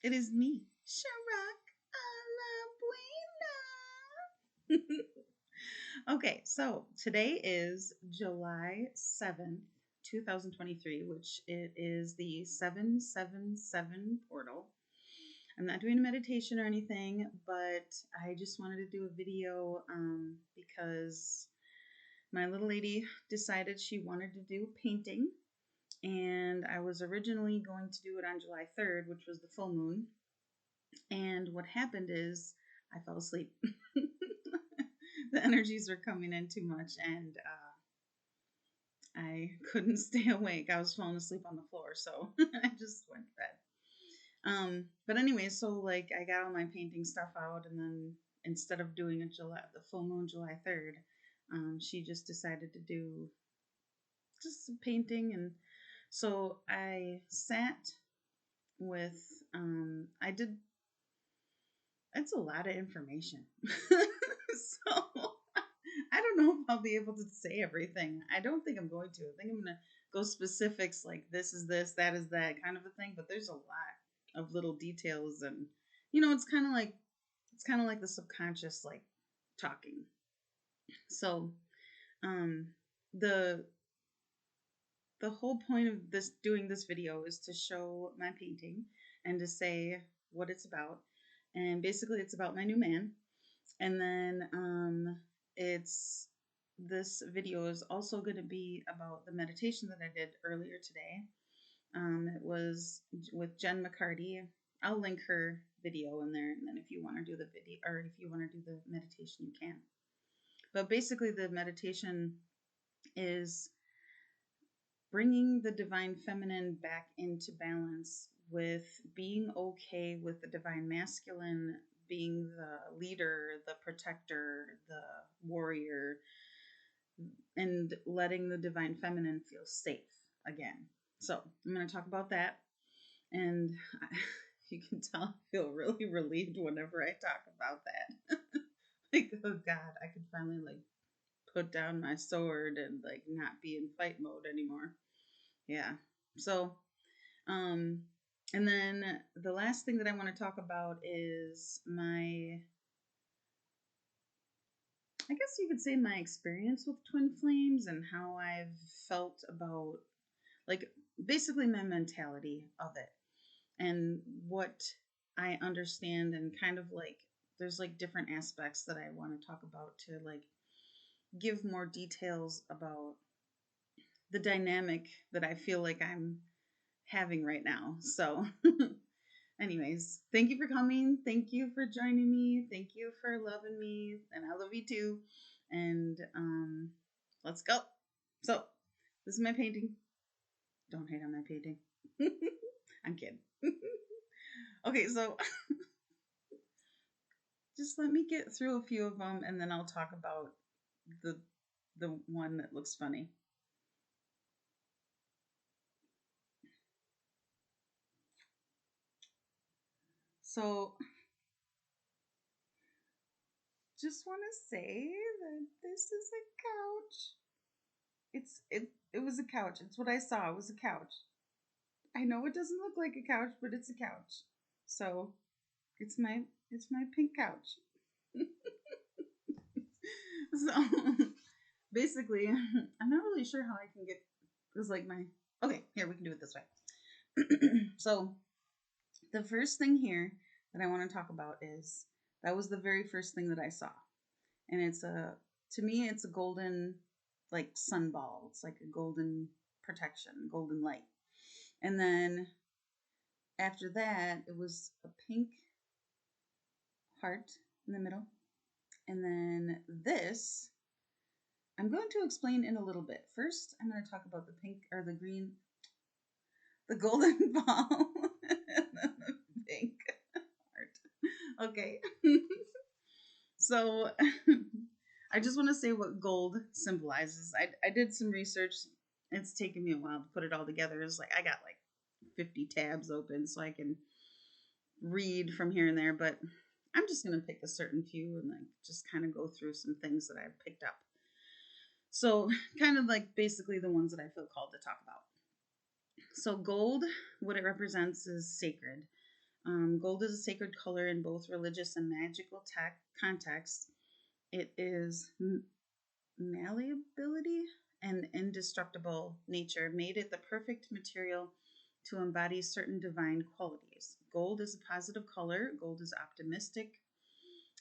It is me, Sharak a la Buena. Okay, so today is July 7th, 2023, which it is the 777 portal. I'm not doing a meditation or anything, but I just wanted to do a video because my little lady decided she wanted to do painting, and I was originally going to do it on July 3rd, which was the full moon. And what happened is I fell asleep. The energies were coming in too much, and I couldn't stay awake. I was falling asleep on the floor, so I just went to bed. But anyway, so like I got all my painting stuff out, and then instead of doing the full moon July 3rd, she just decided to do just some painting, and so I sat with I did. It's a lot of information. So I don't know if I'll be able to say everything. I don't think I'm going to. I think I'm going to go specifics like this is this, that is that kind of a thing, but there's a lot of little details, and it's kind of like the subconscious like talking. So um the the whole point of doing this video is to show my painting and to say what it's about. And basically it's about my new man. And then it's this video is also going to be about the meditation that I did earlier today. It was with mcCarty. I'll link her video in there, and then if you want to do the video, or if you want to do the meditation, you can. But basically the meditation is bringing the divine feminine back into balance with being okay with the divine masculine being the leader, the protector, the warrior, and letting the divine feminine feel safe again. So I'm going to talk about that. And you can tell I feel really relieved whenever I talk about that. Like, oh God, I can finally like put down my sword and like not be in fight mode anymore. Yeah. So, and then the last thing that I want to talk about is I guess you could say my experience with twin flames and how I've felt about, like, basically my mentality of it and what I understand, and kind of like there's like different aspects that I want to talk about to like give more details about the dynamic that I feel like I'm having right now. So anyways, thank you for coming. Thank you for joining me. Thank you for loving me. And I love you too. And let's go. So this is my painting. Don't hate on my painting. I'm kidding. Okay, so just let me get through a few of them, and then I'll talk about the one that looks funny. So just want to say that this is a couch. It was a couch. It's what I saw. It was a couch. I know it doesn't look like a couch, but it's a couch. So it's my pink couch. So basically, I'm not really sure how I can get this like my okay, here we can do it this way. So the first thing here that I want to talk about is that was the very first thing that I saw. And to me it's a golden like sunball. It's like a golden protection, golden light. And then after that, it was a pink heart in the middle. And then this, I'm going to explain in a little bit. First, I'm going to talk about the pink or the green, the golden ball, and then the pink heart. Okay. So I just want to say what gold symbolizes. I did some research. It's taken me a while to put it all together. It's like I got like 50 tabs open so I can read from here and there, but I'm just going to pick a certain few and like just kind of go through some things that I've picked up. So kind of like basically the ones that I feel called to talk about. So gold, what it represents is sacred. Gold is a sacred color in both religious and magical contexts. It is malleability and indestructible nature made it the perfect material to embody certain divine qualities. Gold is a positive color. Gold is optimistic,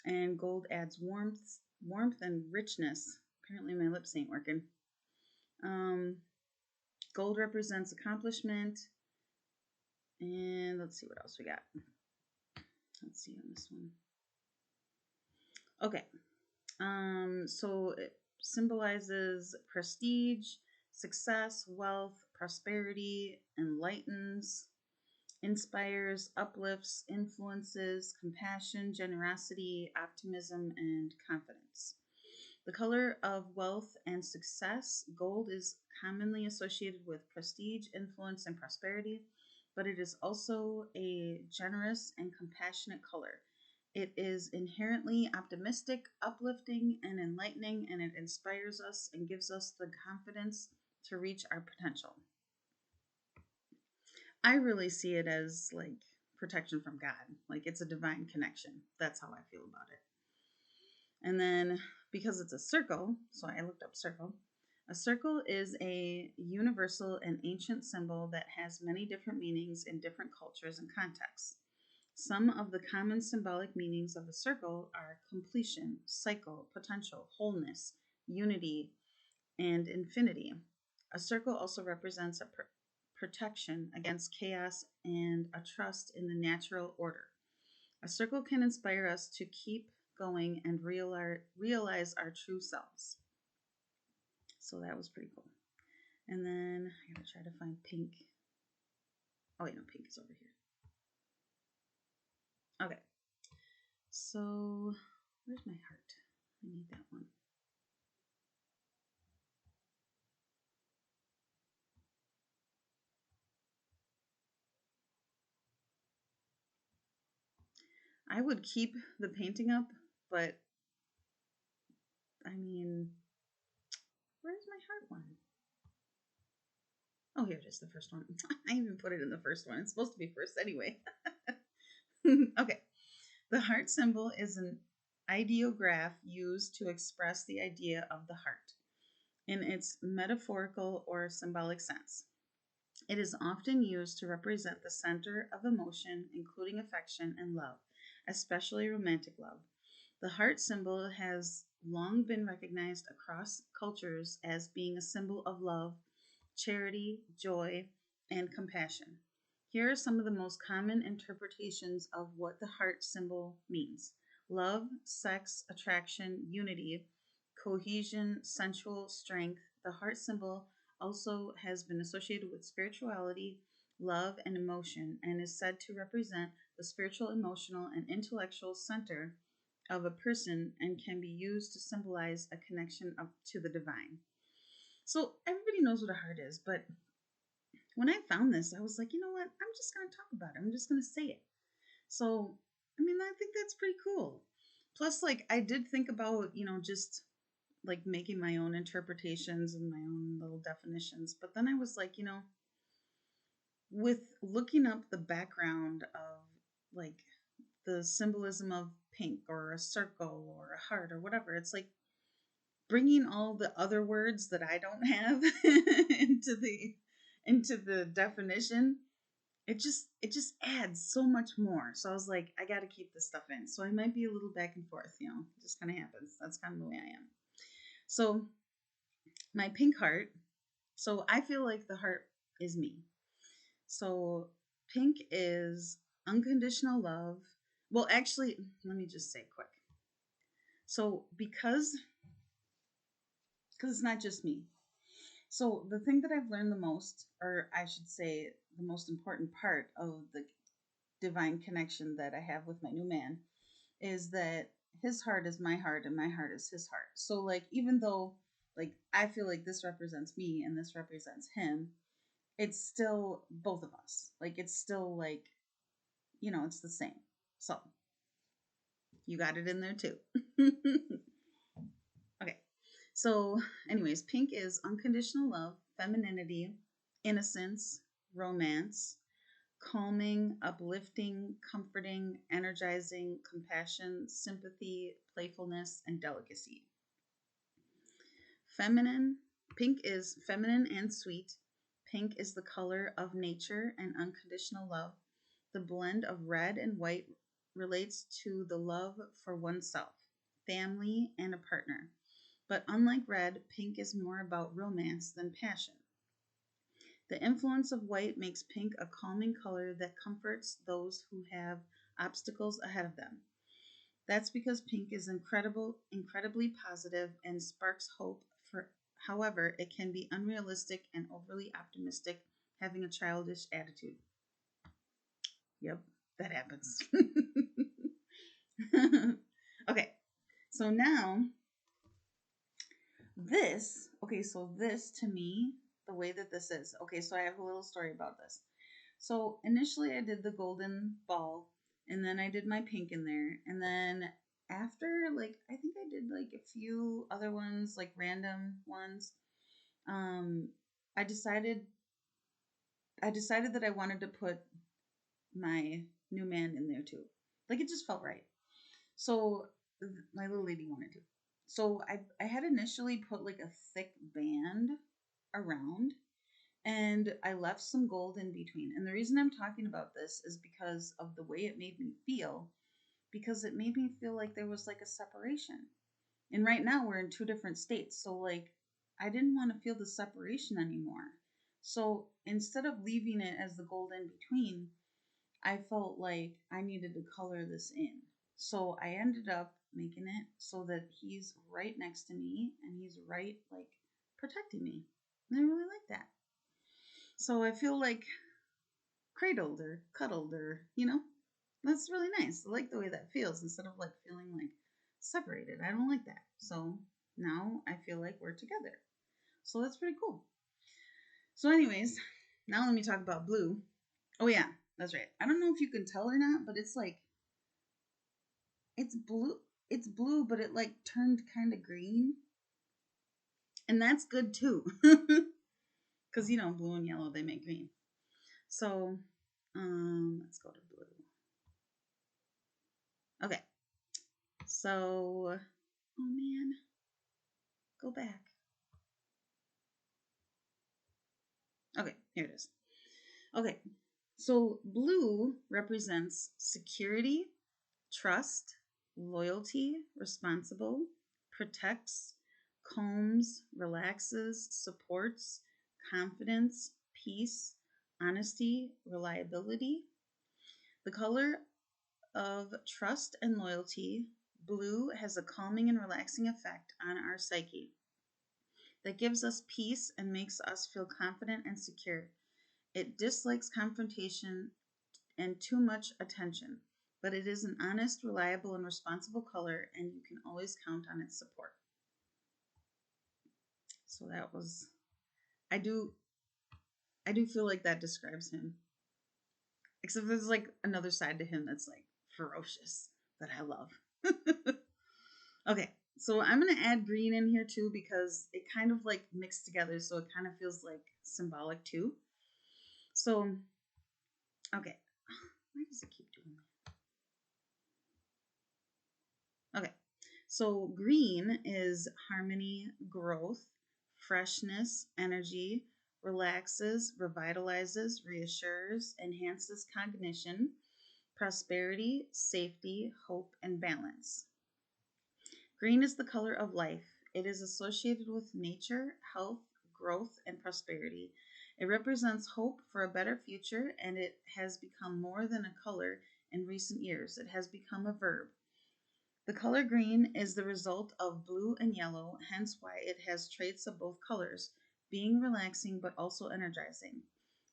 and gold adds warmth and richness. Apparently, my lips ain't working. Um, Gold represents accomplishment, and let's see what else we got. Let's see on this one. Okay, so it symbolizes prestige, success, wealth, prosperity, enlightens, inspires, uplifts, influences, compassion, generosity, optimism, and confidence. The color of wealth and success, gold is commonly associated with prestige, influence, and prosperity, but it is also a generous and compassionate color. It is inherently optimistic, uplifting, and enlightening, and it inspires us and gives us the confidence to reach our potential. I really see it as like protection from God. Like it's a divine connection. That's how I feel about it. And then because it's a circle, so I looked up circle. A circle is a universal and ancient symbol that has many different meanings in different cultures and contexts. Some of the common symbolic meanings of a circle are completion, cycle, potential, wholeness, unity, and infinity. A circle also represents a protection against chaos and a trust in the natural order. A circle can inspire us to keep going and realize our true selves. So that was pretty cool. And then I gotta try to find pink. Oh, wait, no, pink is over here. Okay. So where's my heart? I need that one. I would keep the painting up, but I mean, where's my heart one? Oh, here it is, the first one. I even put it in the first one. It's supposed to be first anyway. Okay. The heart symbol is an ideograph used to express the idea of the heart in its metaphorical or symbolic sense. It is often used to represent the center of emotion, including affection and love, especially romantic love. The heart symbol has long been recognized across cultures as being a symbol of love, charity, joy, and compassion. Here are some of the most common interpretations of what the heart symbol means: love, sex, attraction, unity, cohesion, sensual strength. The heart symbol also has been associated with spirituality, love, and emotion, and is said to represent the spiritual, emotional, and intellectual center of a person and can be used to symbolize a connection to the divine. So everybody knows what a heart is, but when I found this, I was like, you know what? I'm just going to talk about it. I'm just going to say it. So, I mean, I think that's pretty cool. Plus, like, I did think about, just like making my own interpretations and my own little definitions. But then I was like, with looking up the background of like the symbolism of pink or a circle or a heart or whatever, it's like bringing all the other words that I don't have into the definition. It just adds so much more. So I was like, I got to keep this stuff in. So I might be a little back and forth, it just kind of happens. That's kind of the way I am. So my pink heart. So I feel like the heart is me. So pink is unconditional love. Well, actually, let me just say quick. So because it's not just me. So the thing that I've learned the most, or I should say the most important part of the divine connection that I have with my new man, is that his heart is my heart and my heart is his heart. So like even though like I feel like this represents me and this represents him, it's still both of us. Like it's still like, it's the same. So you got it in there too. Okay. So, anyways, pink is unconditional love, femininity, innocence, romance, calming, uplifting, comforting, energizing, compassion, sympathy, playfulness, and delicacy. Feminine. Pink is feminine and sweet. Pink is the color of nature and unconditional love. The blend of red and white relates to the love for oneself, family, and a partner. But unlike red, pink is more about romance than passion. The influence of white makes pink a calming color that comforts those who have obstacles ahead of them. That's because pink is incredibly positive and sparks hope. However, it can be unrealistic and overly optimistic, having a childish attitude. Yep, that happens. Okay, so now this to me, the way that this is. Okay, so I have a little story about this. So initially I did the golden ball, and then I did my pink in there, and then after, like, I think I did like a few other ones, like random ones. um I decided that I wanted to put my new man in there too. Like, it just felt right. So my little lady wanted to. So I had initially put like a thick band around, and I left some gold in between. And the reason I'm talking about this is because of the way it made me feel, because it made me feel like there was like a separation. And right now we're in two different states. So, like, I didn't want to feel the separation anymore. So instead of leaving it as the gold in between, I felt like I needed to color this in. So I ended up making it so that he's right next to me and he's right, like, protecting me. And I really like that. So I feel like cradled or cuddled, or, that's really nice. I like the way that feels instead of like feeling like separated. I don't like that. So now I feel like we're together. So that's pretty cool. So, anyways, now let me talk about blue. Oh, yeah, that's right. I don't know if you can tell or not, but it's like, it's blue. It's blue, but it like turned kind of green. And that's good too. Because, blue and yellow, they make green. So, let's go to blue. Okay. So, oh man, go back. Okay, here it is. Okay, so blue represents security, trust, loyalty, responsible, protects, calms, relaxes, supports, confidence, peace, honesty, reliability. The color of trust and loyalty, blue has a calming and relaxing effect on our psyche that gives us peace and makes us feel confident and secure. It dislikes confrontation and too much attention, but it is an honest, reliable, and responsible color, and you can always count on its support. So that was, I do feel like that describes him. Except there's like another side to him that's like ferocious that I love. Okay, so I'm going to add green in here too because it kind of like mixed together, so it kind of feels like symbolic too. So, okay. Why does it keep doing that? Okay, so green is harmony, growth, freshness, energy, relaxes, revitalizes, reassures, enhances cognition, prosperity, safety, hope, and balance. Green is the color of life. It is associated with nature, health, growth, and prosperity. It represents hope for a better future, and it has become more than a color in recent years. It has become a verb. The color green is the result of blue and yellow, hence why it has traits of both colors, being relaxing but also energizing.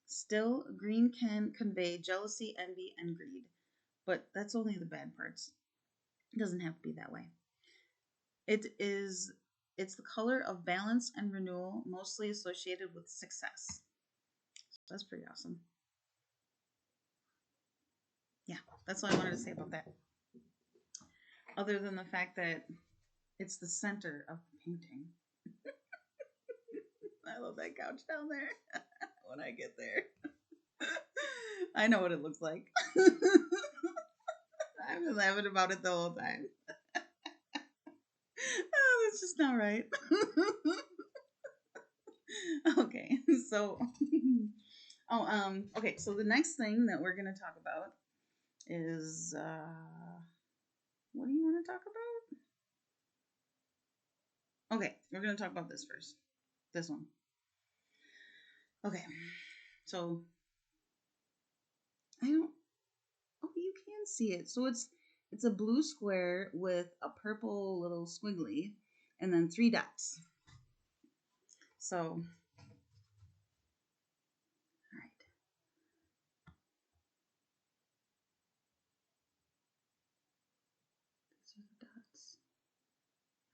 Still, green can convey jealousy, envy, and greed, but that's only the bad parts. It doesn't have to be that way. It's the color of balance and renewal, mostly associated with success. So that's pretty awesome. Yeah, that's all I wanted to say about that. Other than the fact that it's the center of the painting. I love that couch down there when I get there. I know what it looks like. I've been laughing about it the whole time. Oh, that's just not right. Okay, so okay, so the next thing that we're gonna talk about is what do you want to talk about? Okay, we're gonna talk about this first. This one. Okay, so I don't. Oh, you can see it. So it's a blue square with a purple little squiggly, and then 3 dots. So, all right. These are the dots.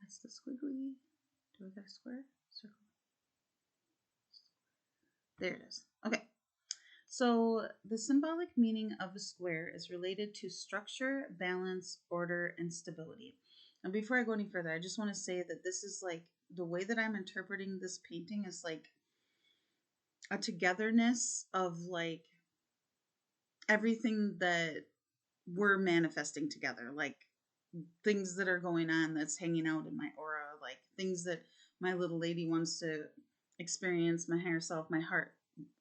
That's the squiggly. Do I got a square? Circle. There it is. Okay. So the symbolic meaning of a square is related to structure, balance, order, and stability. And before I go any further, I just want to say that this is like the way that I'm interpreting this painting is like a togetherness of like everything that we're manifesting together, like things that are going on that's hanging out in my aura, like things that my little lady wants to experience, my higher self, my heart,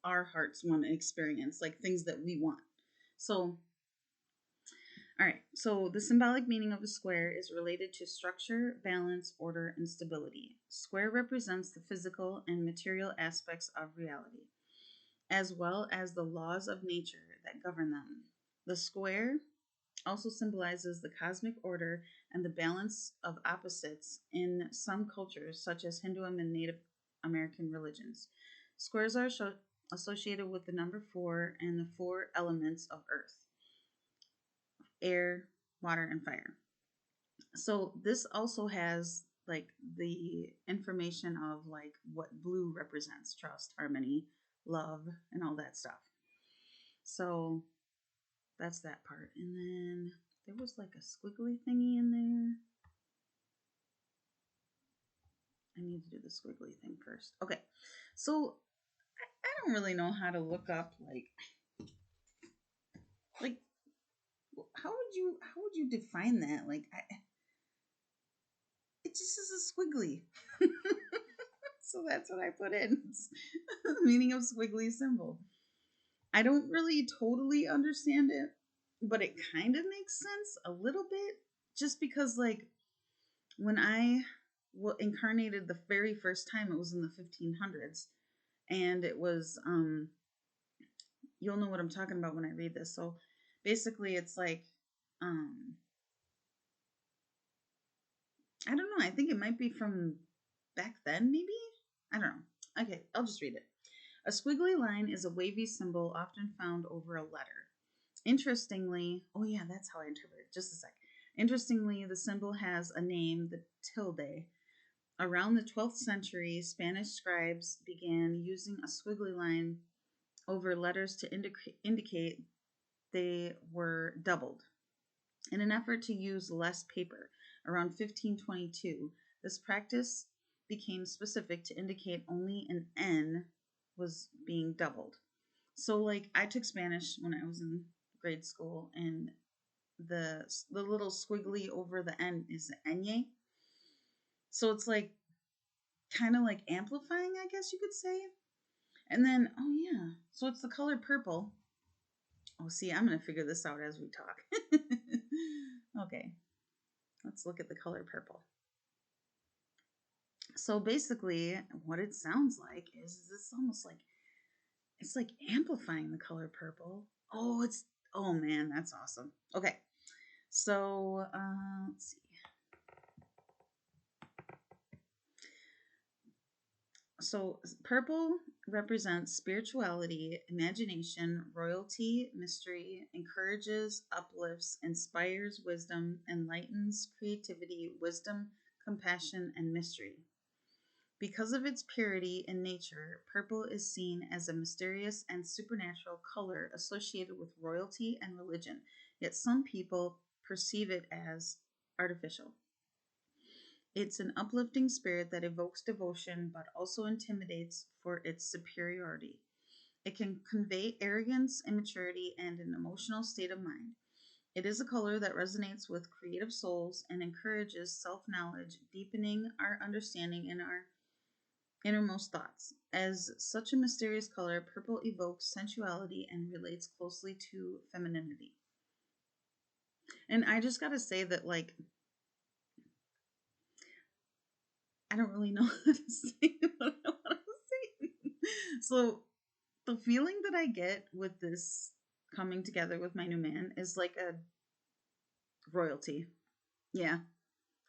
our hearts want to experience, like things that we want. So, all right, so the symbolic meaning of a square is related to structure, balance, order, and stability. Square represents the physical and material aspects of reality, as well as the laws of nature that govern them. The square also symbolizes the cosmic order and the balance of opposites in some cultures, such as Hindu and Native American religions. Squares are associated with the number 4 and the 4 elements of earth: air, water, and fire. So this also has like the information of like what blue represents: trust, harmony, love, and all that stuff. So that's that part. And then there was like a squiggly thingy in there. I need to do the squiggly thing first. Okay. So I don't really know how to look up like how would you define that? Like it just is a squiggly. So that's what I put in. Meaning of squiggly symbol. I don't really totally understand it, but it kind of makes sense a little bit, just because like when I incarnated the very first time, it was in the 1500s, and it was you'll know what I'm talking about when I read this. So basically it's like I don't know, I think it might be from back then, maybe. I don't know. Okay, I'll just read it. A squiggly line is a wavy symbol often found over a letter. Interestingly, oh yeah, that's how I interpret it. Just a sec. Interestingly, the symbol has a name, the tilde. Around the 12th century, Spanish scribes began using a squiggly line over letters to indicate they were doubled. In an effort to use less paper, around 1522, this practice became specific to indicate only an N was being doubled. So, like, I took Spanish when I was in grade school, and the little squiggly over the N is enye. So it's like kind of like amplifying, I guess you could say. And then, oh yeah, so it's the color purple. Oh, see, I'm going to figure this out as we talk. Okay, let's look at the color purple. So basically, what it sounds like is this almost like it's like amplifying the color purple. Oh man, that's awesome. Okay, so let's see. So purple represents spirituality, imagination, royalty, mystery, encourages, uplifts, inspires wisdom, enlightens, creativity, wisdom, compassion, and mystery. Because of its purity in nature, purple is seen as a mysterious and supernatural color associated with royalty and religion, yet some people perceive it as artificial. It's an uplifting spirit that evokes devotion but also intimidates for its superiority. It can convey arrogance, immaturity, and an emotional state of mind. It is a color that resonates with creative souls and encourages self knowledge, deepening our understanding and our innermost thoughts. As such a mysterious color, purple evokes sensuality and relates closely to femininity. And I just gotta say that, like, I don't really know how to say what I want to say. So, the feeling that I get with this coming together with my new man is like a royalty. Yeah,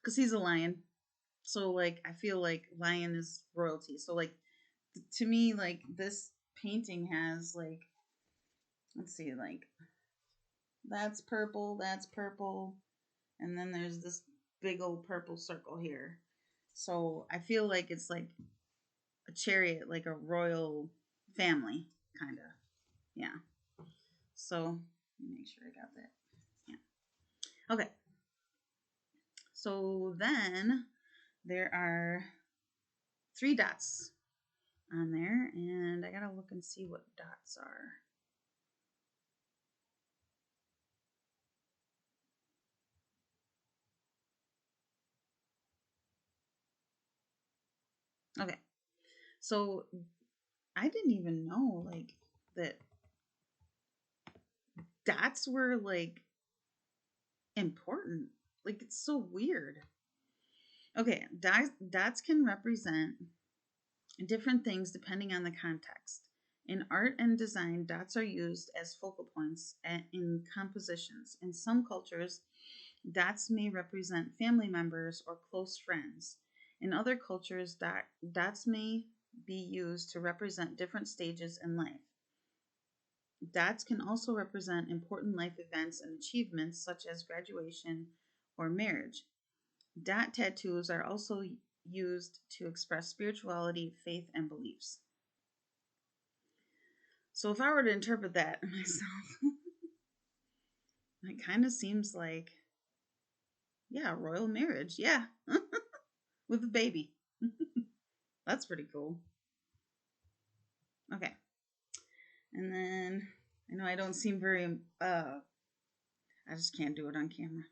because he's a lion. So, like, I feel like lion is royalty. So, like, to me, like, this painting has, like, let's see, like, that's purple, and then there's this big old purple circle here. So, I feel like it's like a chariot, like a royal family, kind of. Yeah. So, let me make sure I got that. Yeah. Okay. So then there are 3 dots on there, and I gotta look and see what dots are. Okay. So I didn't even know, like, that dots were, like, important. Like, it's so weird. Okay, dots can represent different things depending on the context. In art and design, dots are used as focal points in compositions. In some cultures, dots may represent family members or close friends. In other cultures, dots may be used to represent different stages in life. Dots can also represent important life events and achievements such as graduation or marriage. Dot tattoos are also used to express spirituality, faith, and beliefs. So if I were to interpret that myself, it kind of seems like, yeah, royal marriage. Yeah. With a baby. That's pretty cool. Okay. And then I know I don't seem very I just can't do it on camera.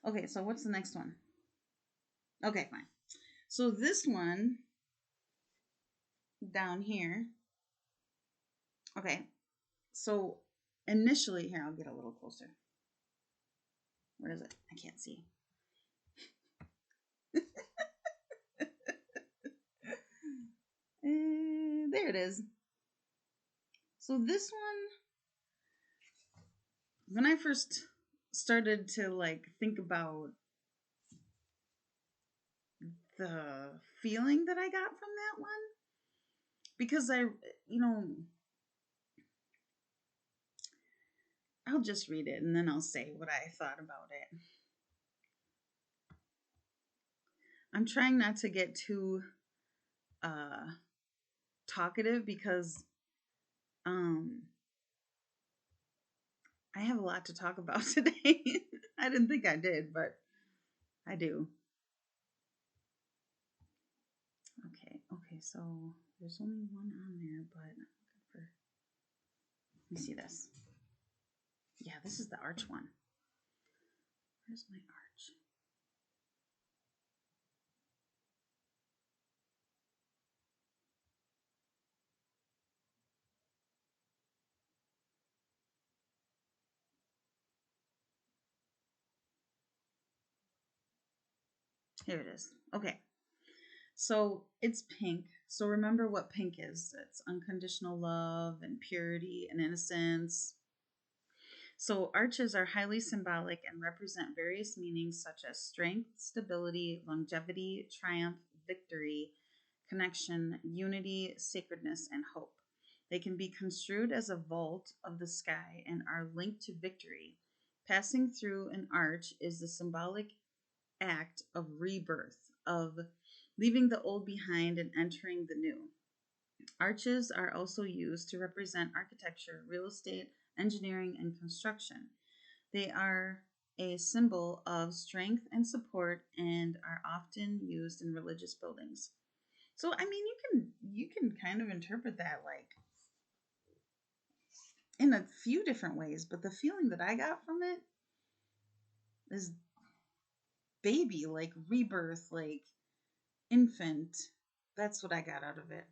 Okay, so what's the next one? Okay, fine. So this one down here. Okay. So initially, here, I'll get a little closer. Where is it? I can't see. There it is. So this one, when I first started to, like, think about the feeling that I got from that one, because I'll just read it and then I'll say what I thought about it. I'm trying not to get too talkative because I have a lot to talk about today. I didn't think I did, but I do. Okay, so there's only one on there, but I'm looking for. Let me see this. Yeah, this is the arch one. Where's my arch? Here it is. Okay. So it's pink. So remember what pink is. It's unconditional love and purity and innocence. So arches are highly symbolic and represent various meanings such as strength, stability, longevity, triumph, victory, connection, unity, sacredness, and hope. They can be construed as a vault of the sky and are linked to victory. Passing through an arch is the symbolic act of rebirth, of leaving the old behind and entering the new. Arches are also used to represent architecture, real estate, engineering, and construction. They are a symbol of strength and support and are often used in religious buildings. So I mean, you can kind of interpret that like in a few different ways, but the feeling that I got from it is baby, like rebirth, like infant. That's what I got out of it.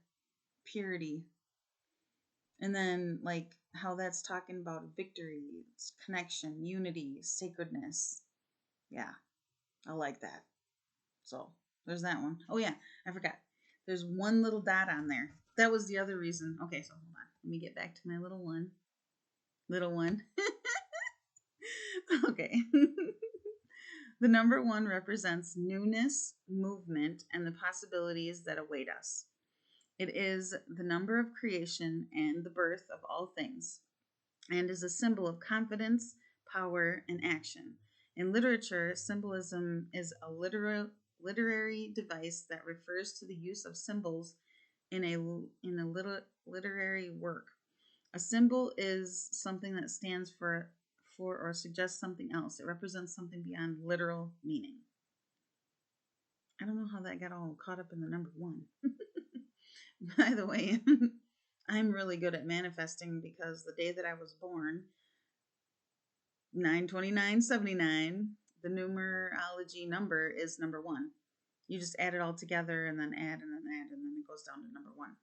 Purity. And then like how that's talking about victory, connection, unity, sacredness. Yeah, I like that. So there's that one. Oh yeah, I forgot. There's one little dot on there. That was the other reason. Okay, so hold on. Let me get back to my little one. Little one. Okay. The number one represents newness, movement, and the possibilities that await us. It is the number of creation and the birth of all things, and is a symbol of confidence, power, and action. In literature, symbolism is a literary device that refers to the use of symbols in a literary work. A symbol is something that stands for or suggests something else. It represents something beyond literal meaning. I don't know how that got all caught up in the number one. By the way, I'm really good at manifesting because the day that I was born, 9/29/79, the numerology number is number one. You just add it all together and then add and then add and then it goes down to number one.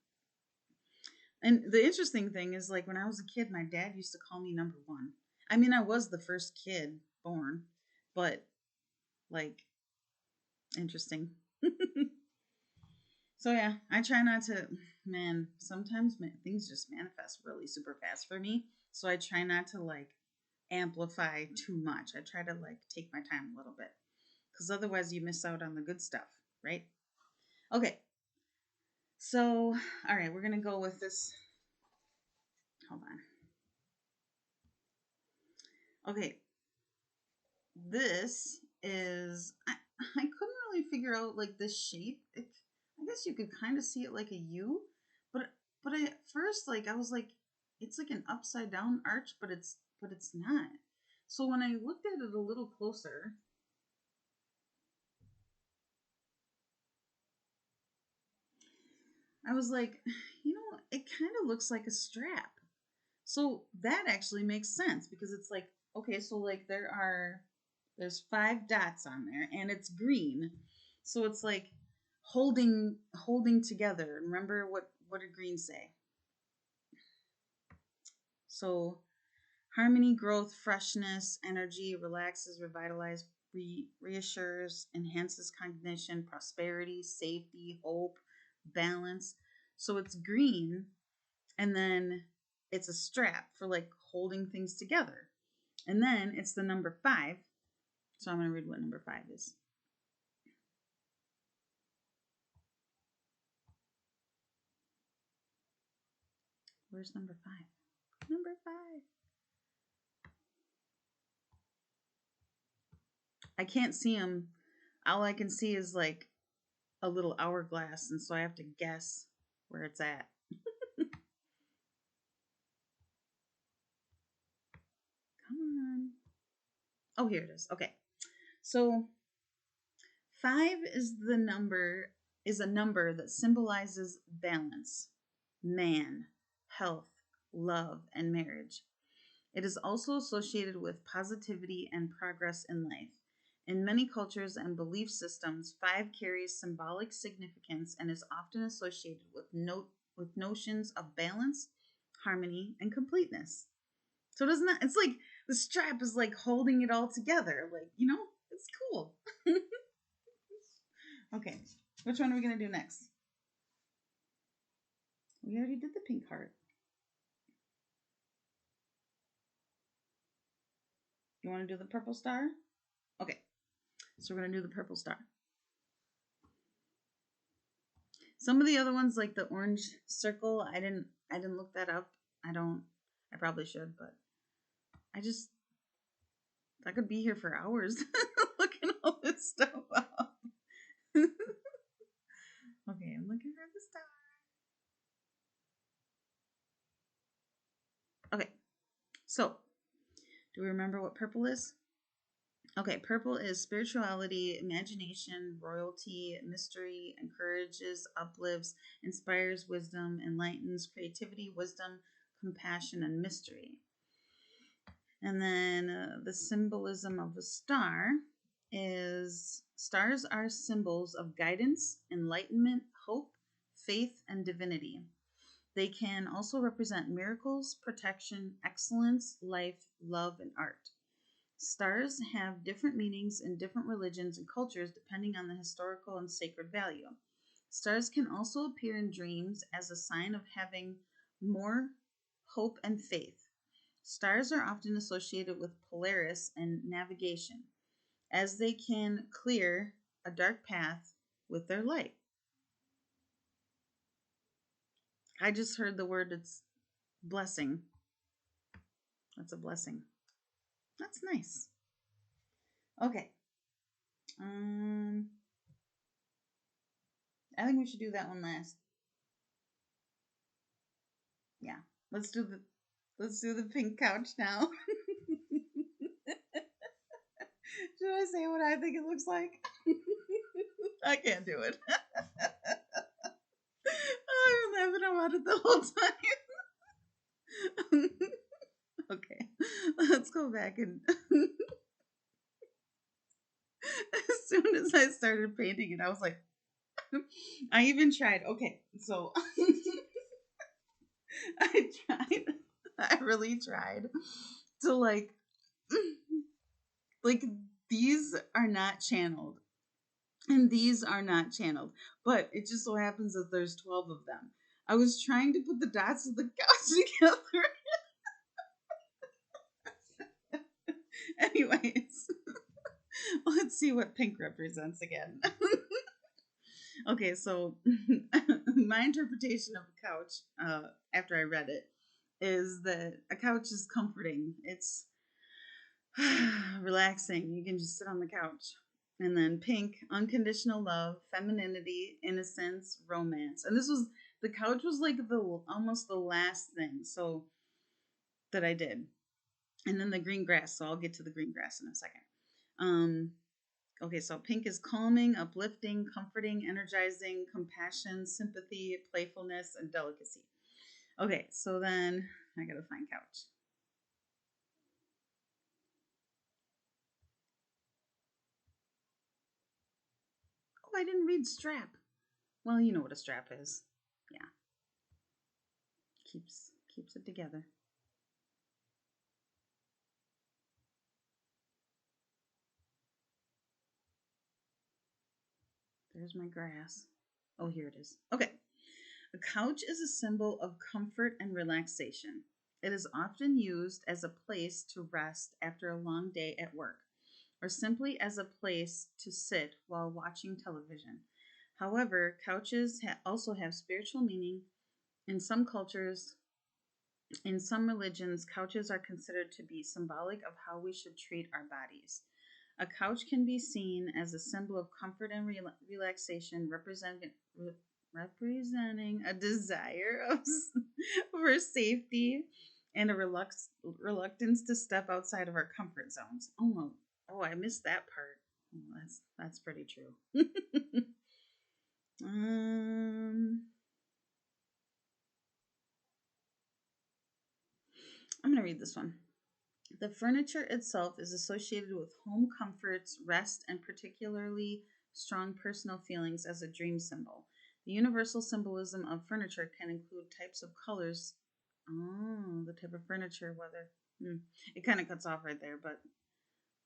And the interesting thing is, like, when I was a kid, my dad used to call me number one. I mean, I was the first kid born, but like, interesting. So yeah, I try not to, man, sometimes things just manifest really super fast for me. So I try not to like amplify too much. I try to like take my time a little bit because otherwise you miss out on the good stuff, right? Okay. So, all right, we're going to go with this. Hold on. Okay. This is, I couldn't really figure out like this shape. I guess you could kind of see it like a U, but at first like I was like, it's like an upside down arch, but it's not. So when I looked at it a little closer, I was like, it kind of looks like a strap. So that actually makes sense because it's like, okay, so like there's 5 dots on there and it's green. So it's like holding together. Remember what did green say? So harmony, growth, freshness, energy, relaxes, revitalizes, reassures, enhances cognition, prosperity, safety, hope, balance. So it's green, and then it's a strap for like holding things together. And then it's the number 5. So I'm going to read what number 5 is. Where's number 5? Number 5. I can't see them. All I can see is like a little hourglass, and so I have to guess where it's at. Come on. Oh, here it is. Okay. So 5 is a number that symbolizes balance, man, health, love, and marriage. It is also associated with positivity and progress in life. In many cultures and belief systems, 5 carries symbolic significance and is often associated with notions of balance, harmony, and completeness. So doesn't that, it's like the strap is like holding it all together. Like, it's cool. Okay, which one are we going to do next? We already did the pink heart. You want to do the purple star? Okay, so we're going to do the purple star. Some of the other ones, like the orange circle, I didn't look that up. I probably should, but I could be here for hours looking all this stuff up. Okay, I'm looking for the star. Okay, so do we remember what purple is? Okay, purple is spirituality, imagination, royalty, mystery, encourages, uplifts, inspires wisdom, enlightens, creativity, wisdom, compassion, and mystery. And then the symbolism of a star is stars are symbols of guidance, enlightenment, hope, faith, and divinity. They can also represent miracles, protection, excellence, life, love, and art. Stars have different meanings in different religions and cultures depending on the historical and sacred value. Stars can also appear in dreams as a sign of having more hope and faith. Stars are often associated with Polaris and navigation, as they can clear a dark path with their light. I just heard the word, it's blessing. That's a blessing. That's nice. Okay. Um, I think we should do that one last. Yeah. Let's do the pink couch now. Should I say what I think it looks like? I can't do it. I'm laughing about it the whole time. Okay. Let's go back and as soon as I started painting it, I was like, I even tried. Okay, so I tried. I really tried to like these are not channeled and these are not channeled, but it just so happens that there's 12 of them. I was trying to put the dots of the couch together. Anyways, let's see what pink represents again. Okay, so my interpretation of a couch, after I read it, is that a couch is comforting. It's relaxing. You can just sit on the couch. And then pink, unconditional love, femininity, innocence, romance. And the couch was like almost the last thing so that I did. And then the green grass. So I'll get to the green grass in a second. Okay, so pink is calming, uplifting, comforting, energizing, compassion, sympathy, playfulness, and delicacy. Okay, so then I gotta find couch. Oh, I didn't read strap. Well, you know what a strap is. Yeah. Keeps it together. There's my grass. Oh, here it is. Okay. A couch is a symbol of comfort and relaxation. It is often used as a place to rest after a long day at work, or simply as a place to sit while watching television. However, couches also have spiritual meaning. In some cultures, in some religions, couches are considered to be symbolic of how we should treat our bodies. A couch can be seen as a symbol of comfort and relaxation, representing a desire for safety and a reluctance to step outside of our comfort zones. Oh, I missed that part. Oh, that's pretty true. I'm gonna read this one. The furniture itself is associated with home comforts, rest, and particularly strong personal feelings as a dream symbol. The universal symbolism of furniture can include types of colors. Oh, the type of furniture, whether. It kind of cuts off right there, but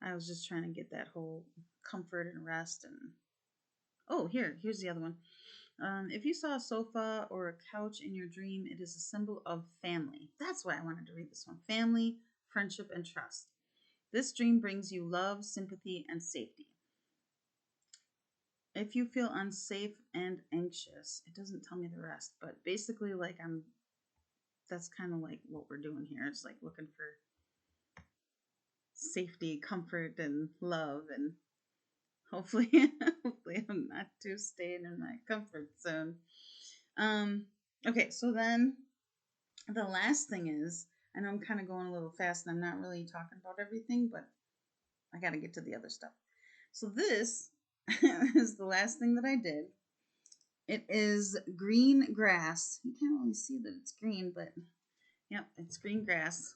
I was just trying to get that whole comfort and rest. And oh, here's the other one. If you saw a sofa or a couch in your dream, it is a symbol of family. That's why I wanted to read this one. Family, friendship, and trust. This dream brings you love, sympathy, and safety. If you feel unsafe and anxious, it doesn't tell me the rest, but basically, that's kind of like what we're doing here. It's like looking for safety, comfort, and love, and hopefully, hopefully I'm not too staying in my comfort zone. Okay, so then the last thing is, I know I'm kind of going a little fast and I'm not really talking about everything, but I got to get to the other stuff. So this is the last thing that I did. It is green grass. You can't really see that it's green, but yep, it's green grass.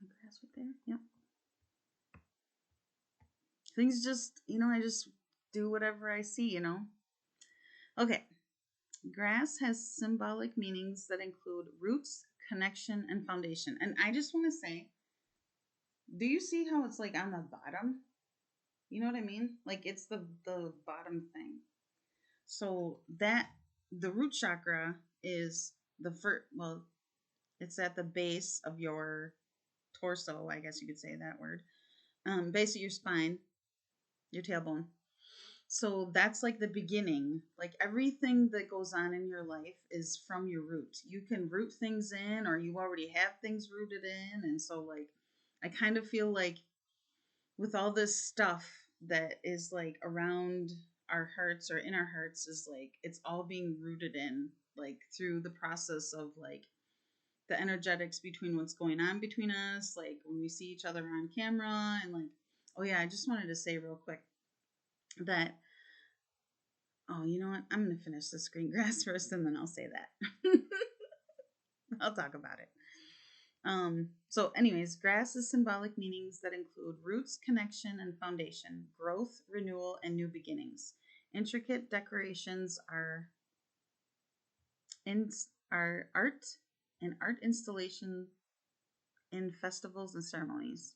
Grass right there. Yep. Things just, I just do whatever I see, Okay. Grass has symbolic meanings that include roots, connection, and foundation. And I just want to say, do you see how it's like on the bottom? You know what I mean? Like it's the bottom thing. So that the root chakra is the first, well, it's at the base of your torso, I guess you could say that word. Base of your spine, your tailbone. So that's like the beginning. Like everything that goes on in your life is from your root. You can root things in, or you already have things rooted in. And so, like, I kind of feel like with all this stuff that is like around our hearts or in our hearts, is like it's all being rooted in, like through the process of like the energetics between what's going on between us, like when we see each other on camera. And like, oh yeah, I just wanted to say real quick that, oh, you know what? I'm going to finish this green grass first and then I'll say that. I'll talk about it. So anyways, grass is symbolic meanings that include roots, connection, and foundation, growth, renewal, and new beginnings. Intricate decorations are art and art installation in festivals and ceremonies.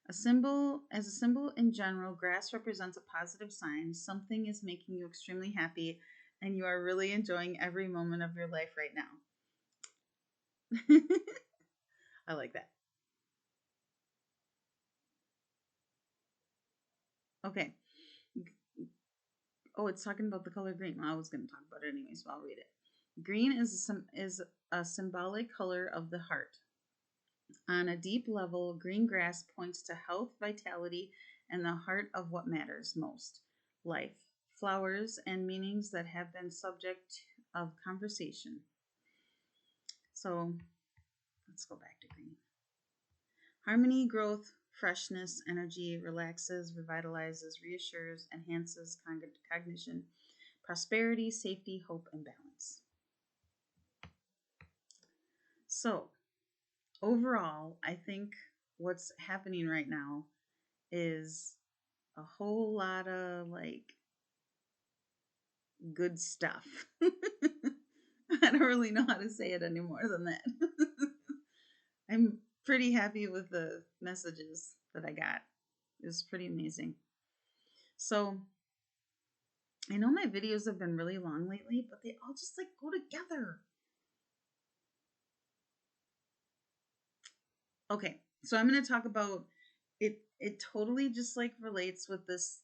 As a symbol in general, grass represents a positive sign. Something is making you extremely happy, and you are really enjoying every moment of your life right now. I like that. Okay. Oh, it's talking about the color green. Well, I was going to talk about it anyway, so I'll read it. Green is a symbolic color of the heart. On a deep level, green grass points to health, vitality, and the heart of what matters most: life, flowers, and meanings that have been subject of conversation. So let's go back to green. Harmony, growth, freshness, energy, relaxes, revitalizes, reassures, enhances cognition, prosperity, safety, hope, and balance. So, overall, I think what's happening right now is a whole lot of like good stuff. I don't really know how to say it any more than that. I'm pretty happy with the messages that I got. It was pretty amazing. So I know my videos have been really long lately, but they all just like go together. Okay, so I'm going to talk about it. It totally just like relates with this,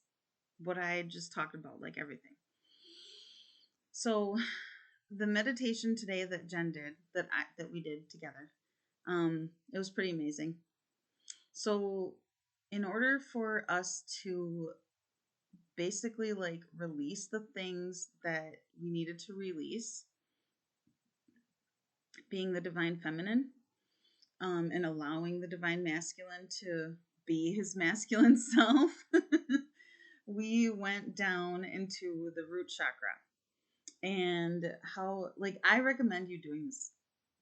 what I just talked about, like everything. So the meditation today that Jen did, that we did together, it was pretty amazing. So in order for us to basically like release the things that we needed to release, being the divine feminine, and allowing the divine masculine to be his masculine self, we went down into the root chakra. And how, like, I recommend you doing this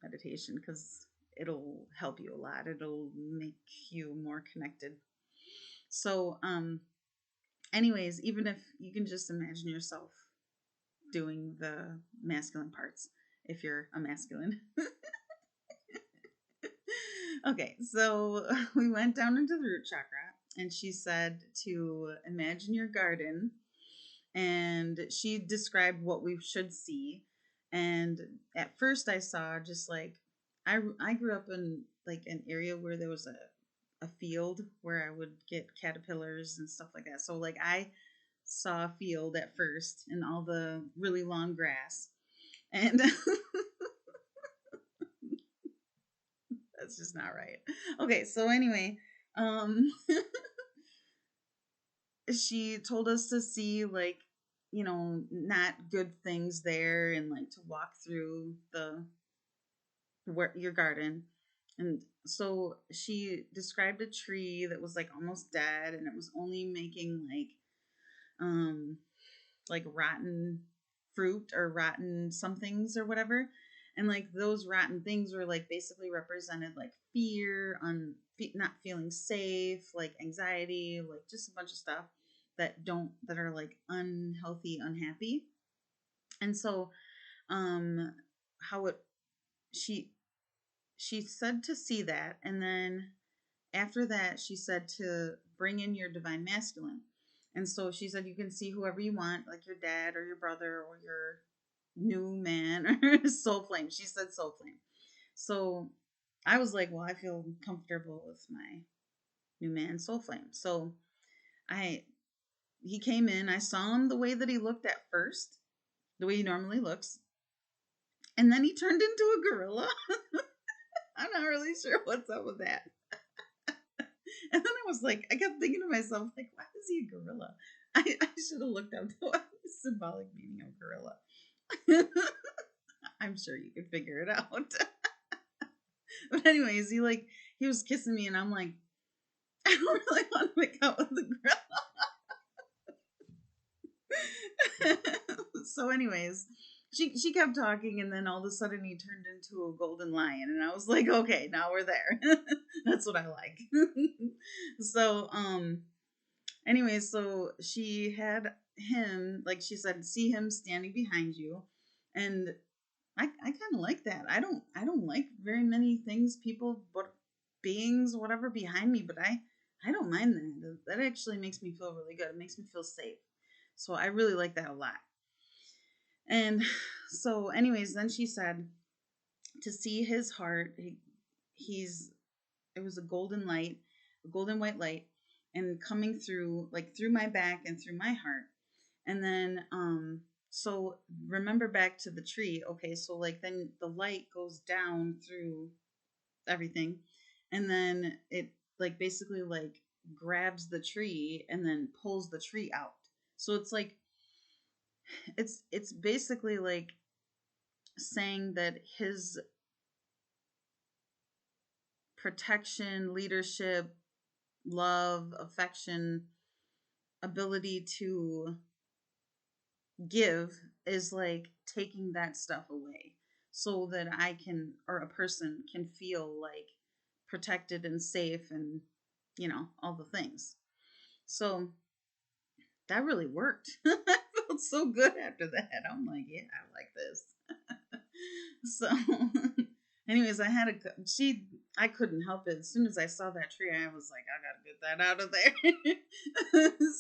meditation because it'll help you a lot. It'll make you more connected. So, anyways, even if you can just imagine yourself doing the masculine parts, if you're a masculine. Okay, so we went down into the root chakra, and she said to imagine your garden, and she described what we should see. And at first I saw just like, I grew up in like an area where there was a field where I would get caterpillars and stuff like that. So like I saw a field at first and all the really long grass. And that's just not right. Okay, so anyway, she told us to see like, not good things there, and like to walk through the where your garden. And so she described a tree that was like almost dead, and it was only making um like rotten fruit or rotten somethings or whatever. And like those rotten things were like basically represented like fear, not feeling safe, like anxiety, like just a bunch of stuff that are like unhealthy, unhappy. And so how it she she said to see that, and then after that she said to bring in your divine masculine. And so she said you can see whoever you want, like your dad or your brother or your new man or soul flame. She said soul flame. So I was like, well, I feel comfortable with my new man soul flame. So I he came in, I saw him the way that he looked at first, the way he normally looks, and then he turned into a gorilla. I'm not really sure what's up with that. And then I was like, I kept thinking to myself, like, why is he a gorilla? I should have looked up the symbolic meaning of gorilla. I'm sure you could figure it out. But anyways, he was kissing me, and I'm like, I don't really want to make out with the gorilla. So anyways, she kept talking, and then all of a sudden he turned into a golden lion, and I was like, okay, now we're there. That's what I like. So anyways, so she had him, like she said, see him standing behind you. And I kind of like that. I don't like very many things, people, but beings, whatever, behind me, but I don't mind that. That actually makes me feel really good. It makes me feel safe. So I really like that a lot. And so anyways, then she said to see his heart, he's it was a golden light, a golden white light, and coming through, like through my back and through my heart. And then so remember back to the tree. Okay, so like then the light goes down through everything, and then it like basically like grabs the tree and then pulls the tree out. So it's like it's basically like saying that his protection, leadership, love, affection, ability to give is like taking that stuff away, so that I can, or a person can, feel like protected and safe, and all the things. So that really worked. I felt so good after that. I'm like, yeah, I like this. So anyways, I couldn't help it. As soon as I saw that tree, I was like, I gotta get that out of there.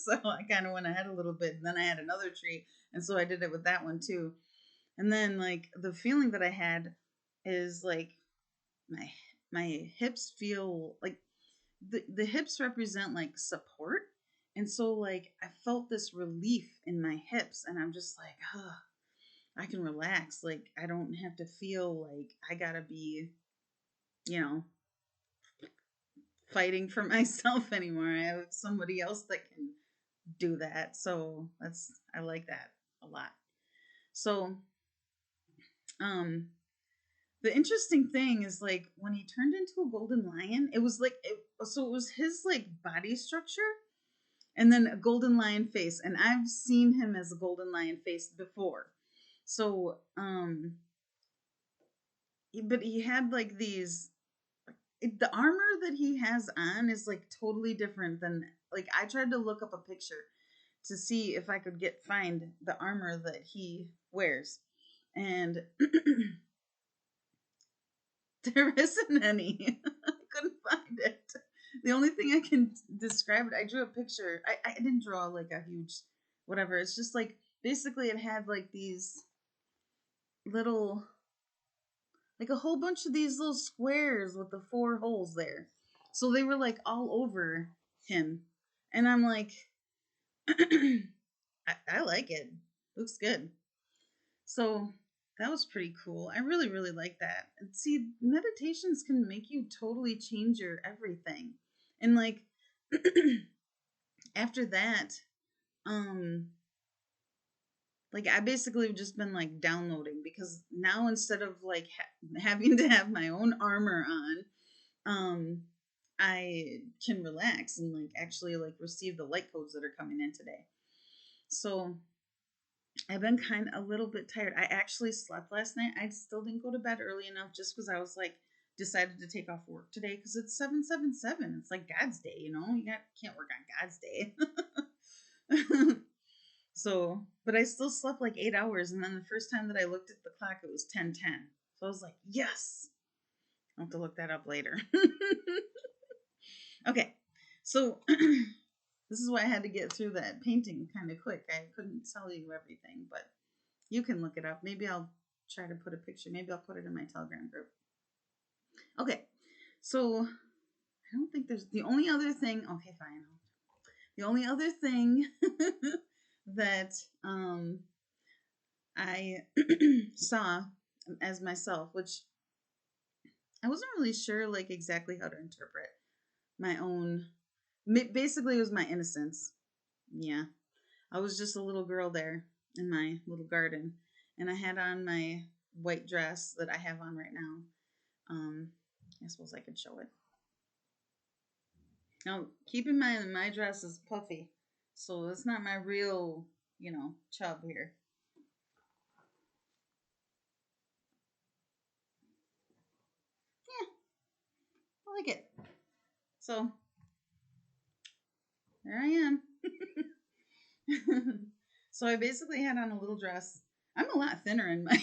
So I kind of went ahead a little bit, and then I had another tree, and so I did it with that one too. And then like the feeling that I had is like my my hips feel like the hips represent like support. And so like I felt this relief in my hips, and I'm just like, oh, I can relax. Like I don't have to feel like I gotta be, you know, fighting for myself anymore. I have somebody else that can do that. So I like that a lot. So um the interesting thing is like when he turned into a golden lion, it was like so it was his like body structure and then a golden lion face. And I've seen him as a golden lion face before. So but he had like the armor that he has on is like totally different than, like, I tried to look up a picture to see if I could find the armor that he wears, and there isn't any. I couldn't find it. The only thing I can describe it, I drew a picture. I didn't draw like a huge whatever. It's just like basically it had like these little, like a whole bunch of these little squares with the 4 holes there. So they were like all over him. And I'm like, I like it. Looks good. So that was pretty cool. I really, really like that. And see, meditations can make you totally change your everything. And like after that, um like I basically have just been like downloading, because now instead of like having to have my own armor on, um I can relax and like actually like receive the light codes that are coming in today. So I've been kind of a little bit tired. I actually slept last night. I still didn't go to bed early enough, just because I was like decided to take off work today, because it's 7/7/7. It's like God's day, you know. Can't work on God's day. So, but I still slept like 8 hours, and then the first time that I looked at the clock, it was 10:10. So I was like, yes. I'll have to look that up later. Okay, so this is why I had to get through that painting kind of quick. I couldn't tell you everything, but you can look it up. Maybe I'll try to put a picture. Maybe I'll put it in my Telegram group. Okay, so I don't think there's the only other thing. Okay, fine. The only other thing that I saw as myself, which I wasn't really sure like exactly how to interpret my own. Basically, it was my innocence. Yeah, I was just a little girl there in my little garden, and I had on my white dress that I have on right now. I suppose I could show it. Now, keep in mind that my dress is puffy, so it's not my real, chub here. Yeah, I like it. So there I am. So I basically had on a little dress. I'm a lot thinner in my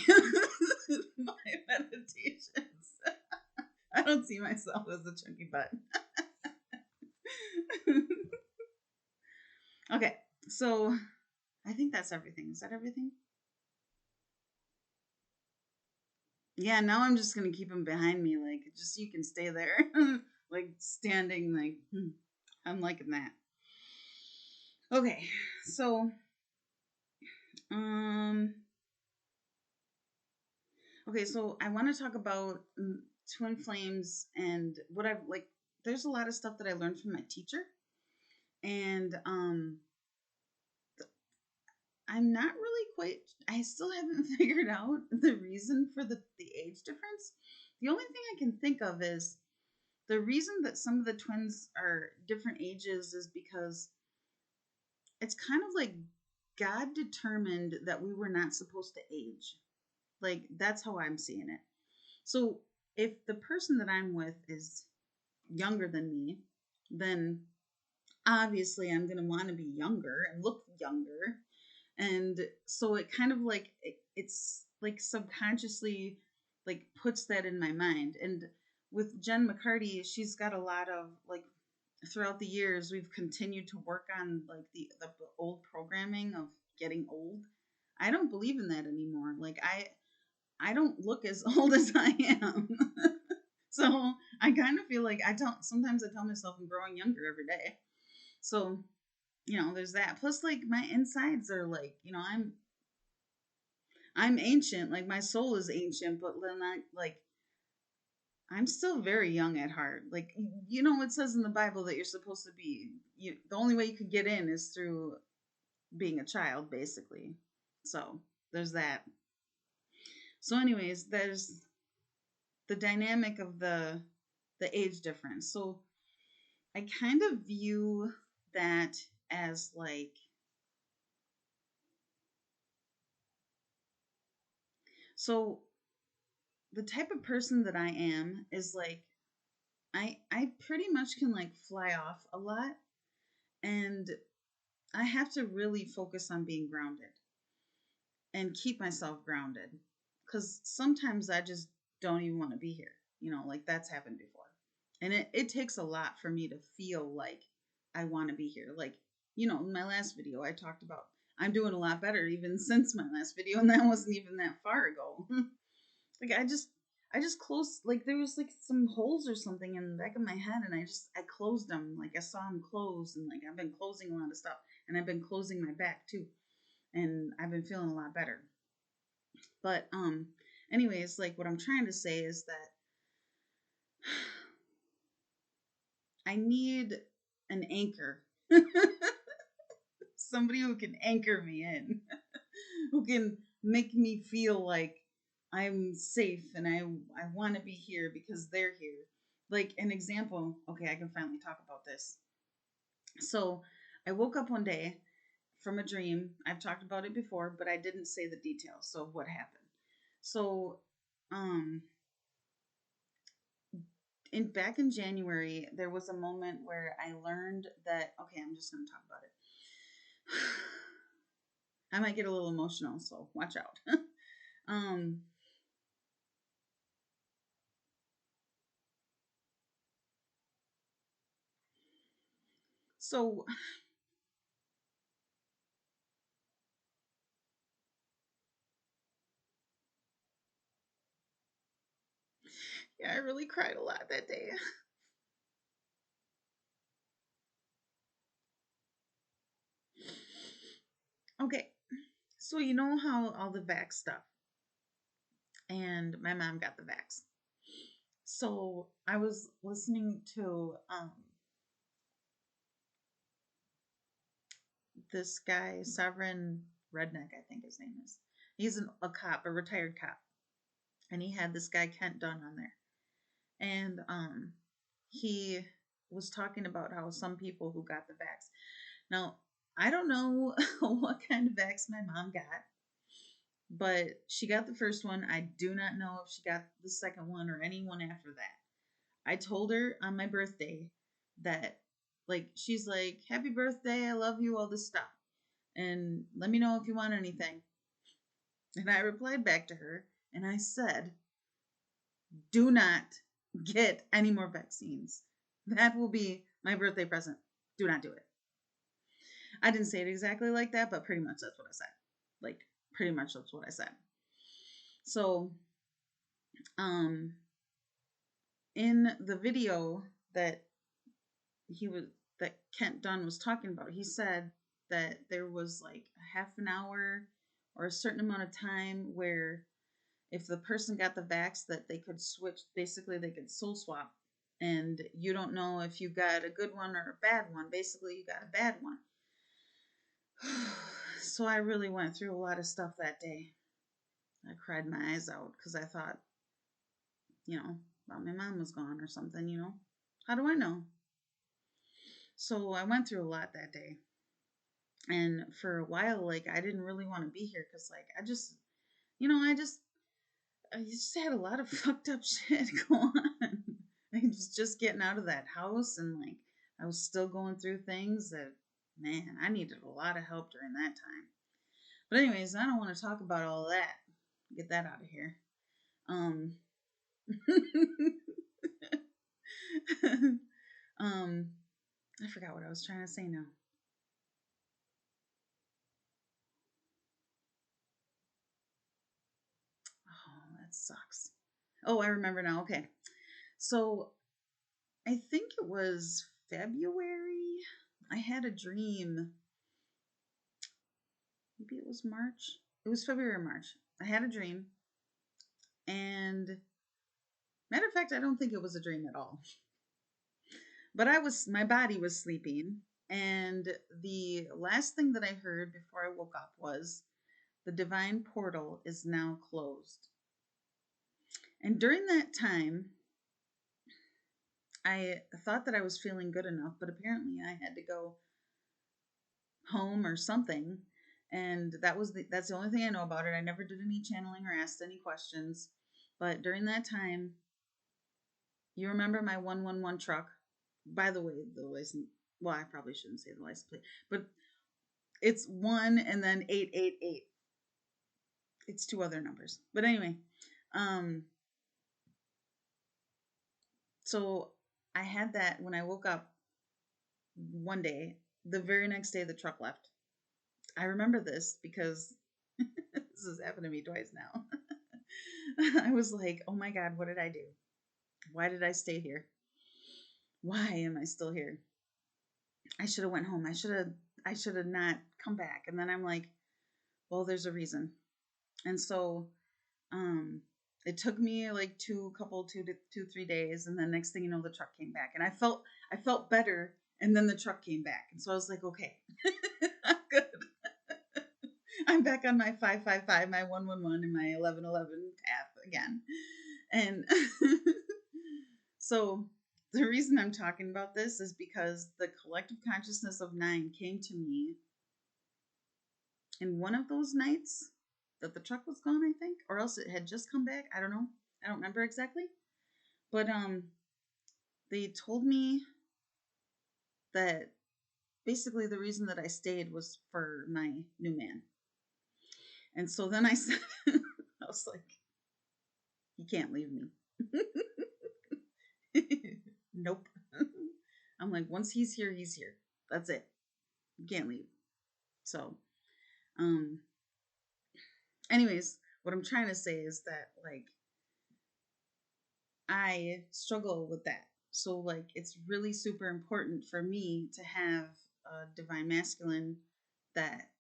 my meditations. I don't see myself as a chunky butt. Okay, so I think that's everything. Is that everything? Yeah, now I'm just gonna keep them behind me, like just so you can stay there, like standing, like I'm liking that. Okay, so um, okay, so I want to talk about twin flames and what I've like. There's a lot of stuff that I learned from my teacher, and I'm not really quite. I still haven't figured out the reason for the age difference. The only thing I can think of is the reason that some of the twins are different ages is because it's kind of like God determined that we were not supposed to age. Like that's how I'm seeing it. So if the person that I'm with is younger than me, then obviously I'm going to want to be younger and look younger. And so it kind of like it's like subconsciously like puts that in my mind. And with Jen McCarty, she's got a lot of like throughout the years we've continued to work on like the old programming of getting old. I don't believe in that anymore. Like I don't look as old as I am. So I kind of feel like sometimes I tell myself I'm growing younger every day. So, there's that. Plus like my insides are like, I'm ancient. Like my soul is ancient, but then I'm still very young at heart. Like it says in the Bible that you're supposed to be the only way you could get in is through being a child, basically. So there's that. So, anyways, there's the dynamic of the age difference. So I kind of view that as like so the type of person that I am is like I pretty much can like fly off a lot, and I have to really focus on being grounded and keep myself grounded, cuz sometimes I just don't even want to be here. Like that's happened before. And it takes a lot for me to feel like I want to be here. Like, in my last video I talked about I'm doing a lot better even since my last video, and that wasn't even that far ago. Like I just closed, like there was like some holes or something in the back of my head, and I closed them. Like I saw them close, and like I've been closing a lot of stuff, and I've been closing my back too, and I've been feeling a lot better. But anyways, like what I'm trying to say is that I need an anchor. Somebody who can anchor me in. who can make me feel like I'm safe and I want to be here because they're here. Like an example, okay, I can finally talk about this. So I woke up one day from a dream. I've talked about it before, but I didn't say the details of what happened. So, um, in back in January, there was a moment where I learned that. Okay, I'm just going to talk about it. I might get a little emotional, so watch out. um, so yeah, I really cried a lot that day. Okay, so you know how all the vax stuff, and my mom got the vax. So I was listening to this guy, Sovereign Redneck, I think his name is. He's a cop, a retired cop, and he had this guy Kent Dunn on there, and he was talking about how some people who got the vax. Now I don't know what kind of vax my mom got, but she got the first one. I do not know if she got the second one or any one after that. I told her on my birthday that, like, she's like, "Happy birthday, I love you," all this stuff, and let me know if you want anything. And I replied back to her and I said, "Do not get any more vaccines. That will be my birthday present. Do not do it." I didn't say it exactly like that, but pretty much that's what I said. Like, pretty much that's what I said. So, um, in the video that he was that Kent Dunn was talking about, he said that there was like a half an hour or a certain amount of time where if the person got the vax that they could switch, basically they could soul swap, and you don't know if you got a good one or a bad one. Basically you got a bad one. So I really went through a lot of stuff that day. I cried my eyes out because I thought, about my mom was gone or something. How do I know? So I went through a lot that day. And for a while, like, I didn't really want to be here because, like, I just had a lot of fucked up shit go on. I was just getting out of that house, and, like, I was still going through things that, man, I needed a lot of help during that time. But anyways, I don't want to talk about all that. Get that out of here. Um, um, I forgot what I was trying to say now. Oh, that sucks. Oh, I remember now. Okay. So I think it was February. I had a dream. Maybe it was March. It was February or March. I had a dream. And matter of fact, I don't think it was a dream at all. But my body was sleeping. And the last thing that I heard before I woke up was, "The divine portal is now closed." And during that time, I thought that I was feeling good enough, but apparently I had to go home or something. And that's the only thing I know about it. I never did any channeling or asked any questions. But during that time, you remember my 111 truck? By the way, the license, well, I probably shouldn't say the license plate, but it's 1 and then 888. It's two other numbers. But anyway, um, so I had that when I woke up one day. The very next day, the truck left. I remember this because this has happened to me twice now. I was like, "Oh my God, what did I do? Why did I stay here? Why am I still here? I should have went home. I should have not come back." And then I'm like, "Well, there's a reason." And so um it took me like 2, 3 days, and then next thing you know, the truck came back, and I felt better, and then the truck came back, and so I was like, "Okay, I'm good." I'm back on my 555, my 111, and my 1111 path again. And so the reason I'm talking about this is because the collective consciousness of 9 came to me in one of those nights that the truck was gone, I think, or else it had just come back. I don't know. I don't remember exactly. But they told me that basically the reason that I stayed was for my new man. And so then I said, I was like, you can't leave me. Nope. I'm like, once he's here, he's here. That's it. You can't leave. So, anyways, what I'm trying to say is that, like, I struggle with that. So, like, it's really super important for me to have a divine masculine that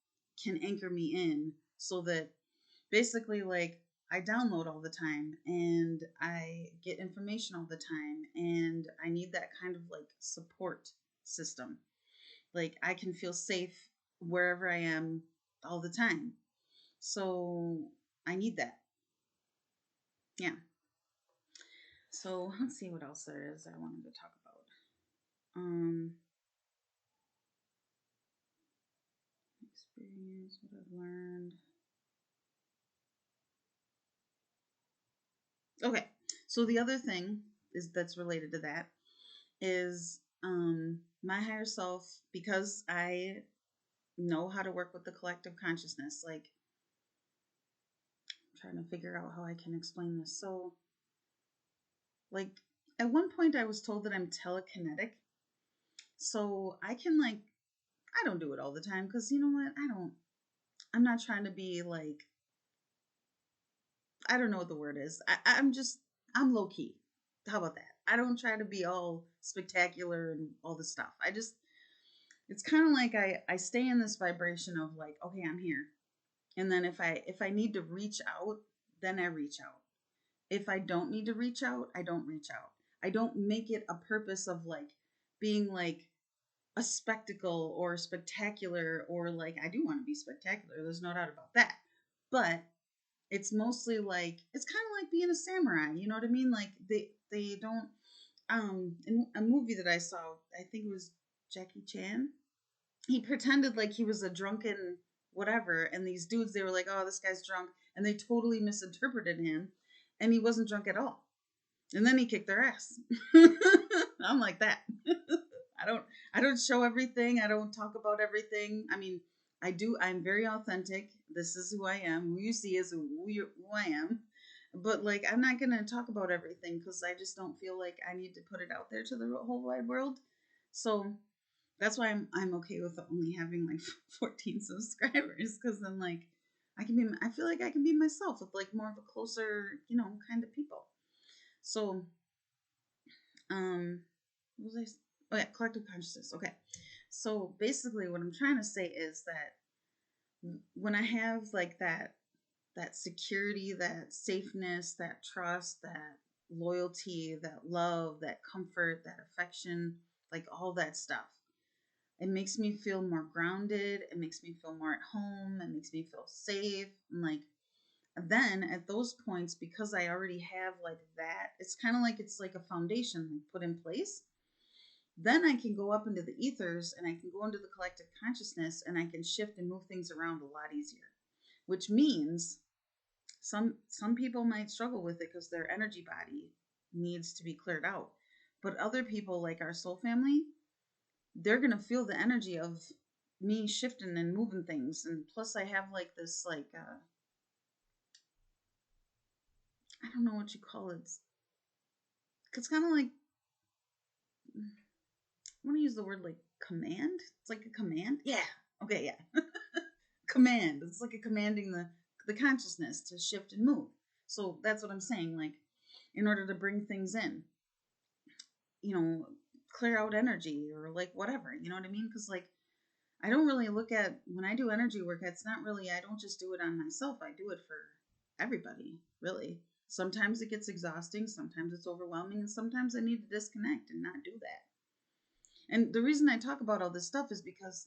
can anchor me in so that basically, like, I download all the time and I get information all the time, and I need that kind of like support system. Like, I can feel safe wherever I am all the time. So, I need that. Yeah. So, let's see what else there is I wanted to talk about. Experience, what I've learned. Okay. So, the other thing is that's related to that is my higher self, because I know how to work with the collective consciousness. Like, I'm trying to figure out how I can explain this. So, like, at one point I was told that I'm telekinetic. So I can, like, I don't do it all the time because you know what? I'm not trying to be like, I don't know what the word is. I'm low key. How about that? I don't try to be all spectacular and all this stuff. It's kind of like I stay in this vibration of like, okay, I'm here. And then if I need to reach out, then I reach out. If I don't need to reach out, I don't reach out. I don't make it a purpose of like being like a spectacle or spectacular, or like, I do want to be spectacular. There's no doubt about that. But it's mostly like, it's kind of like being a samurai. You know what I mean? Like they don't, in a movie that I saw, I think it was Jackie Chan, he pretended like he was a drunken whatever, and these dudes, they were like, oh, this guy's drunk, and they totally misinterpreted him, and he wasn't drunk at all, and then he kicked their ass. I'm like that. I don't show everything. I don't talk about everything. I mean, I do. I'm very authentic. This is who I am. Who you see is who I am. But like, I'm not gonna talk about everything because I just don't feel like I need to put it out there to the whole wide world. So that's why I'm okay with only having like 14 subscribers, because then like I feel like I can be myself with like more of a closer, kind of people. So what was oh yeah, collective consciousness. Okay. So basically what I'm trying to say is that when I have like that security, that safeness, that trust, that loyalty, that love, that comfort, that affection, like all that stuff, it makes me feel more grounded. It makes me feel more at home. It makes me feel safe. And like, then at those points, because I already have like that, it's kind of like it's like a foundation like put in place. Then I can go up into the ethers and I can go into the collective consciousness and I can shift and move things around a lot easier. Which means some people might struggle with it because their energy body needs to be cleared out. But other people, like our soul family, they're gonna feel the energy of me shifting and moving things. And plus I have like this like I don't know what you call it. It's kind of like, I want to use the word like command. It's like a command. Yeah. Okay. Yeah. Command. It's like a commanding the consciousness to shift and move. So that's what I'm saying. Like, in order to bring things in, clear out energy or like whatever. You know what I mean? Because like, I don't really look at, when I do energy work, it's not really, I don't just do it on myself. I do it for everybody, really. Sometimes it gets exhausting, sometimes it's overwhelming, and sometimes I need to disconnect and not do that. And the reason I talk about all this stuff is because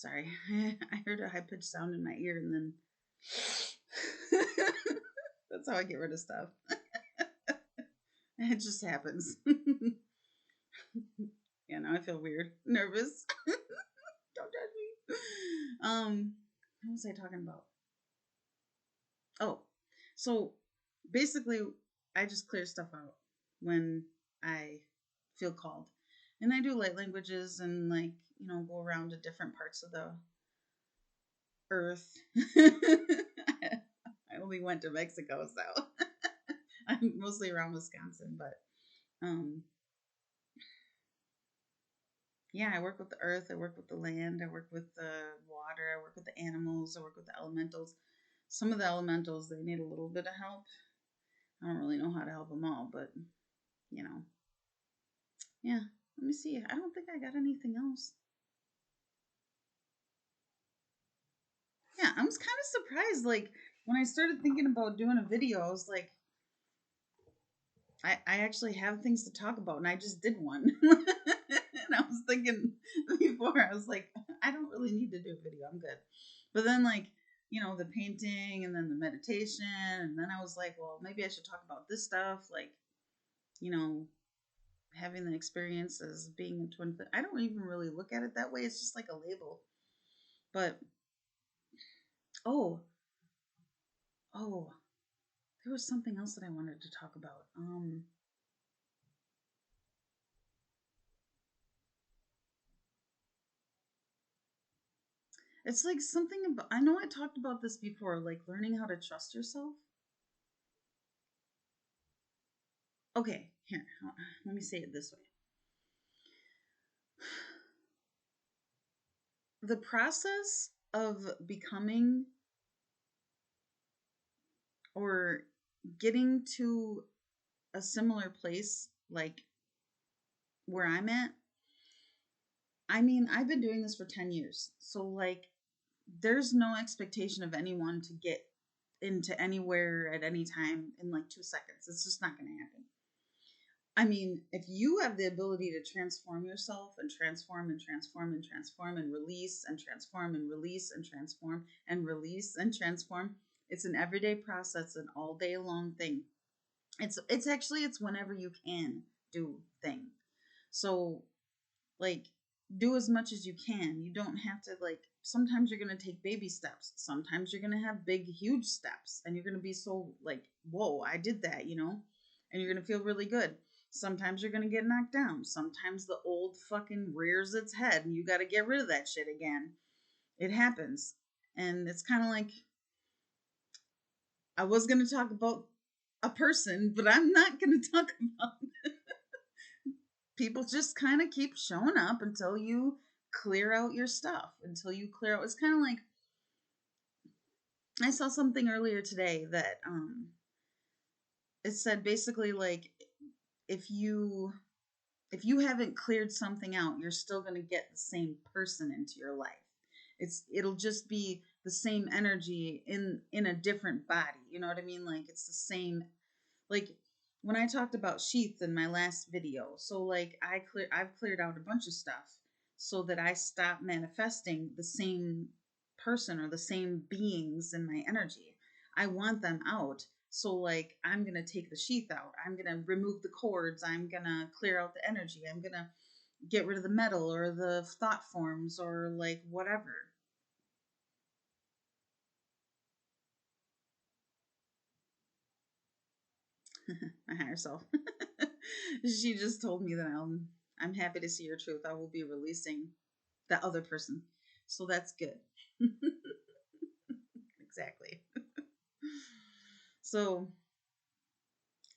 Sorry, I heard a high pitched sound in my ear, and then that's how I get rid of stuff. It just happens. Yeah, now I feel weird, nervous. Don't judge me. What was I talking about? Oh, so basically, I just clear stuff out when I feel called, and I do light languages and like go around to different parts of the earth. I only went to Mexico, so I'm mostly around Wisconsin, but um, yeah, I work with the earth, I work with the land, I work with the water, I work with the animals, I work with the elementals. Some of the elementals, they need a little bit of help. I don't really know how to help them all, but you know, yeah. Let me see. I don't think I got anything else. Yeah, I was kind of surprised. Like when I started thinking about doing a video, I was like, I actually have things to talk about, and I just did one. And I was thinking before, I was like, I don't really need to do a video. I'm good. But then, like, the painting and then the meditation, and then I was like, well, maybe I should talk about this stuff, like, you know, having the experience as being a twin. I don't even really look at it that way. It's just like a label. But oh, oh, there was something else that I wanted to talk about. It's like something about, I know I talked about this before, like learning how to trust yourself. Okay, here, let me say it this way. The process of becoming or getting to a similar place, like where I'm at, I mean, I've been doing this for 10 years. So, like, there's no expectation of anyone to get into anywhere at any time in like 2 seconds. It's just not going to happen. I mean, if you have the ability to transform yourself and transform and transform and transform and release and transform and release and transform and release and transform, it's an everyday process, an all day long thing. It's whenever you can do thing. So like do as much as you can. You don't have to like sometimes you're going to take baby steps. Sometimes you're going to have big huge steps and you're going to be so like, "Whoa, I did that," And you're going to feel really good. Sometimes you're going to get knocked down. Sometimes the old fucking rears its head and you got to get rid of that shit again. It happens. And it's kind of like I was going to talk about a person, but I'm not going to talk about people just kind of keep showing up until you clear out your stuff, until you clear out. It's kind of like I saw something earlier today that it said basically like if you haven't cleared something out, you're still going to get the same person into your life. It'll just be the same energy in a different body. You know what I mean? Like it's the same. Like when I talked about sheath in my last video, so like I've cleared out a bunch of stuff so that I stop manifesting the same person or the same beings in my energy. I want them out. So like I'm going to take the sheath out. I'm going to remove the cords. I'm going to clear out the energy. I'm going to get rid of the metal or the thought forms or like whatever. My higher self. She just told me that I'm happy to see your truth. I will be releasing that other person. So that's good. Exactly. So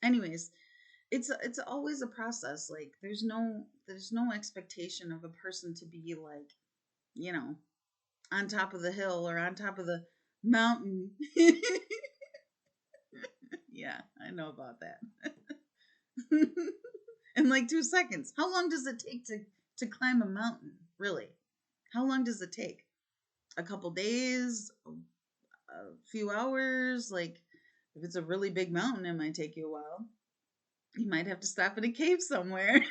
anyways, it's always a process. Like there's no expectation of a person to be like, you know, on top of the hill or on top of the mountain. Yeah, I know about that. In like 2 seconds. How long does it take to climb a mountain? Really? How long does it take? A couple days? A few hours? Like, if it's a really big mountain, it might take you a while. You might have to stop in a cave somewhere.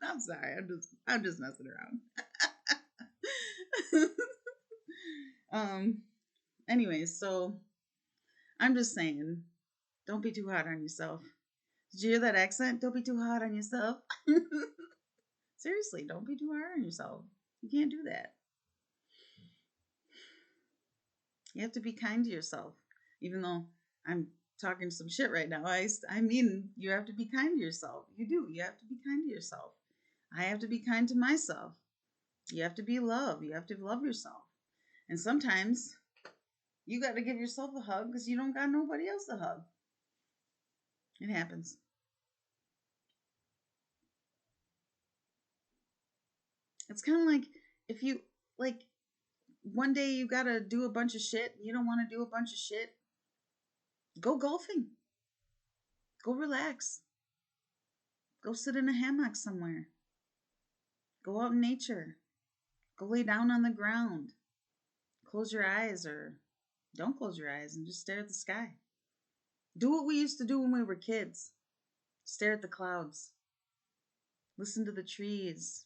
I'm sorry. I'm just messing around. um. Anyways, so I'm just saying, don't be too hard on yourself. Did you hear that accent? Don't be too hard on yourself. Seriously, don't be too hard on yourself. You can't do that. You have to be kind to yourself. Even though I'm talking some shit right now, I mean, you have to be kind to yourself. You do. You have to be kind to yourself. I have to be kind to myself. You have to be love. You have to love yourself. And sometimes you got to give yourself a hug because you don't got nobody else to hug. It happens. It's kind of like if you, like, one day you got to do a bunch of shit. You don't want to do a bunch of shit. Go golfing. Go relax. Go sit in a hammock somewhere. Go out in nature. Go lay down on the ground. Close your eyes or don't close your eyes and just stare at the sky. Do what we used to do when we were kids. Stare at the clouds. Listen to the trees.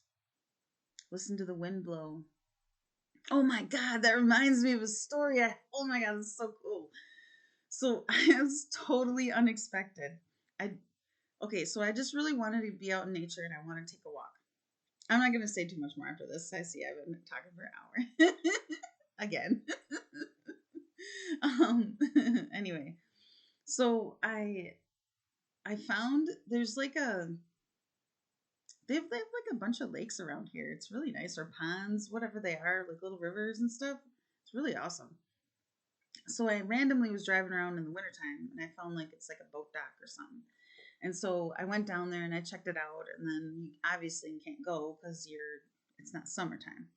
Listen to the wind blow. Oh my God, that reminds me of a story. Oh my God, this is so cool. So it was totally unexpected. So I just really wanted to be out in nature and I wanted to take a walk. I'm not going to say too much more after this. I see I've been talking for an hour. Again. Anyway, so I found there's like they have like a bunch of lakes around here. It's really nice, or ponds, whatever they are, like little rivers and stuff. It's really awesome. So I randomly was driving around in the wintertime and I found like it's like a boat dock or something. And so I went down there and I checked it out, and then obviously you can't go because it's not summertime.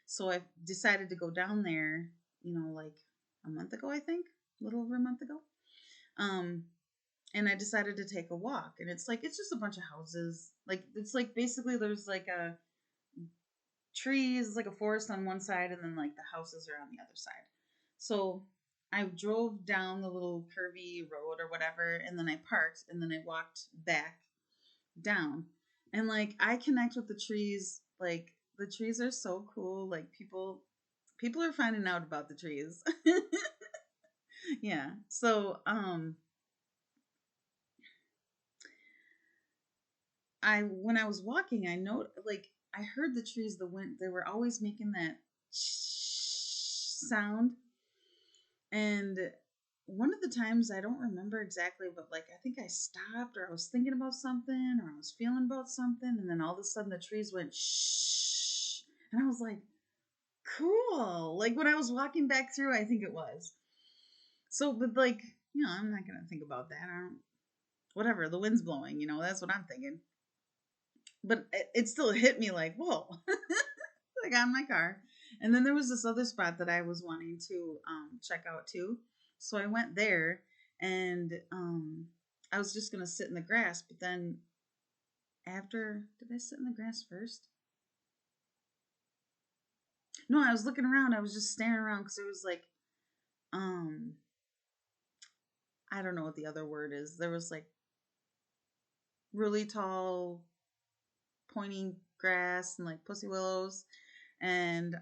So I decided to go down there, like a month ago, I think, a little over a month ago. And I decided to take a walk, and it's just a bunch of houses. Like, it's like basically there's like a trees, like a forest on one side, and then like the houses are on the other side. So I drove down the little curvy road or whatever, and then I parked, and then I walked back down. And like I connect with the trees. Like, the trees are so cool. Like, people are finding out about the trees. Yeah. So when I was walking, I heard the trees, the wind, they were always making that sound. And one of the times, I don't remember exactly, but like I think I stopped, or I was thinking about something, or I was feeling about something, and then all of a sudden the trees went shh, and I was like, cool. Like, when I was walking back through, I think it was. So, but like, I'm not gonna think about that. Whatever, the wind's blowing, that's what I'm thinking. But it still hit me like, whoa. I got in my car. And then there was this other spot that I was wanting to check out too. So I went there, and I was just going to sit in the grass. But then did I sit in the grass first? No, I was looking around. I was just staring around because it was like, I don't know what the other word is. There was like really tall, pointy grass and like pussy willows. And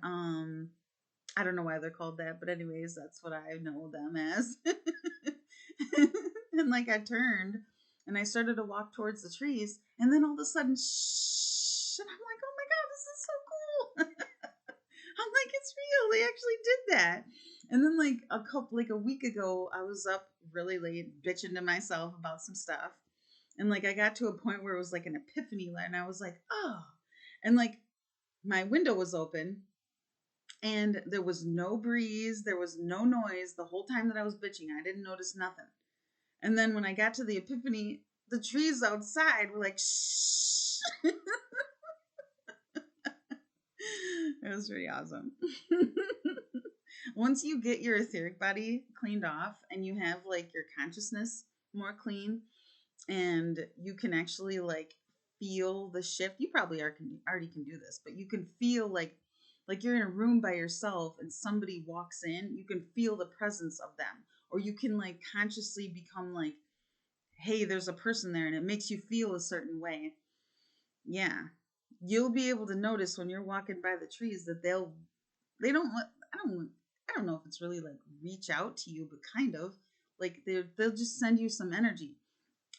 I don't know why they're called that, but anyways, that's what I know them as. And like I turned and I started to walk towards the trees, and then all of a sudden, shh, and I'm like, oh my God, this is so cool. I'm like, it's real. They actually did that. And then like a week ago, I was up really late bitching to myself about some stuff. And like I got to a point where it was like an epiphany, and I was like, oh. And like my window was open, and there was no breeze, there was no noise the whole time that I was bitching. I didn't notice nothing. And then when I got to the epiphany, the trees outside were like, shh. It was pretty awesome. Once you get your etheric body cleaned off and you have like your consciousness more clean, and you can actually like feel the shift. You probably already can do this, but you can feel like you're in a room by yourself and somebody walks in, you can feel the presence of them. Or you can like consciously become like, hey, there's a person there, and it makes you feel a certain way. Yeah. You'll be able to notice when you're walking by the trees that they don't let, I don't know if it's really like reach out to you, but kind of like they'll just send you some energy.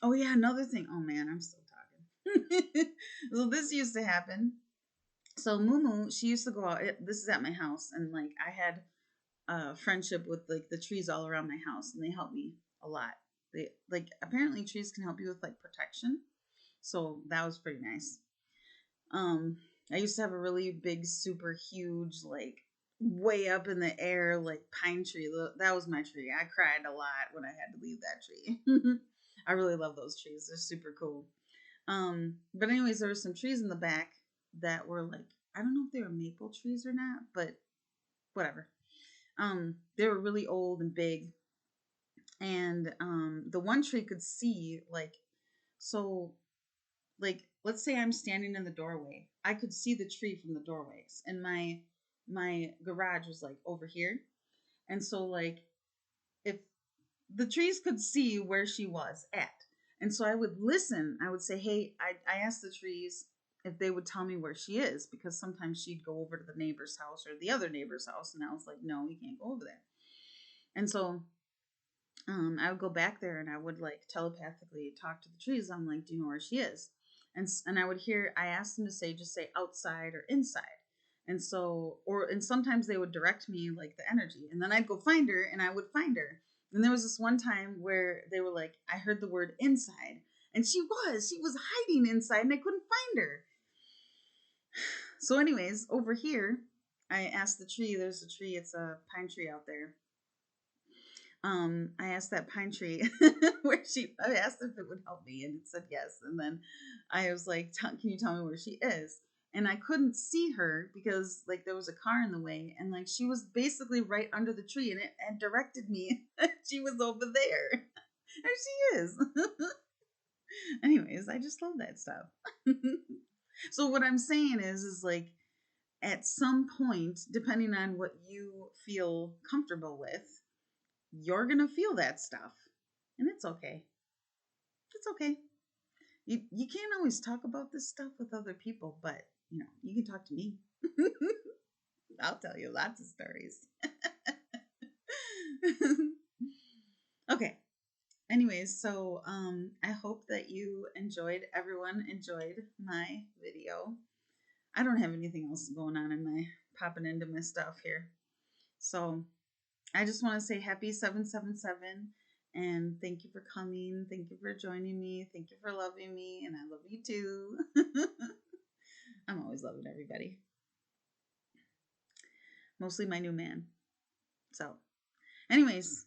Oh yeah, another thing. Oh man, I'm still talking. So this used to happen. So Mumu, she used to go out. This is at my house, and like I had a friendship with like the trees all around my house, and they helped me a lot. They like apparently trees can help you with like protection, so that was pretty nice. Um, I used to have a really big, super huge, like way up in the air, like pine tree. That was my tree. I cried a lot when I had to leave that tree. I really love those trees. They're super cool. But anyways, there were some trees in the back that were like, I don't know if they were maple trees or not, but whatever. They were really old and big, and the one tree could see like, so like let's say I'm standing in the doorway, I could see the tree from the doorways, and my garage was like over here, and so like if the trees could see where she was at, and so I would listen. I would say, hey, I asked the trees if they would tell me where she is, because sometimes she'd go over to the neighbor's house or the other neighbor's house, and I was like, no, you can't go over there. And so I would go back there and I would like telepathically talk to the trees. I'm like, do you know where she is? And I would hear, I asked them to say, just say outside or inside. And so, and sometimes they would direct me like the energy, and then I'd go find her and I would find her. And there was this one time where they were like, I heard the word inside, and she was hiding inside and I couldn't find her. So anyways, over here, I asked the tree, there's a tree, it's a pine tree out there. I asked that pine tree I asked if it would help me, and it said yes. And then I was like, can you tell me where she is? And I couldn't see her because like there was a car in the way, and like she was basically right under the tree, and it had directed me. She was over there. And she is. Anyways, I just love that stuff. So what I'm saying is like at some point, depending on what you feel comfortable with, you're going to feel that stuff. And it's okay. It's okay. You can't always talk about this stuff with other people, but you know, you can talk to me. I'll tell you lots of stories. Okay. Anyways, so I hope that everyone enjoyed my video. I don't have anything else going on in my popping into my stuff here. So I just want to say happy 777, and thank you for coming. Thank you for joining me. Thank you for loving me, and I love you too. I'm always loving everybody. Mostly my new man. So, anyways,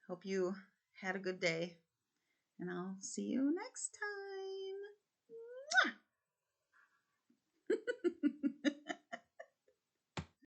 hope you had a good day, and I'll see you next time.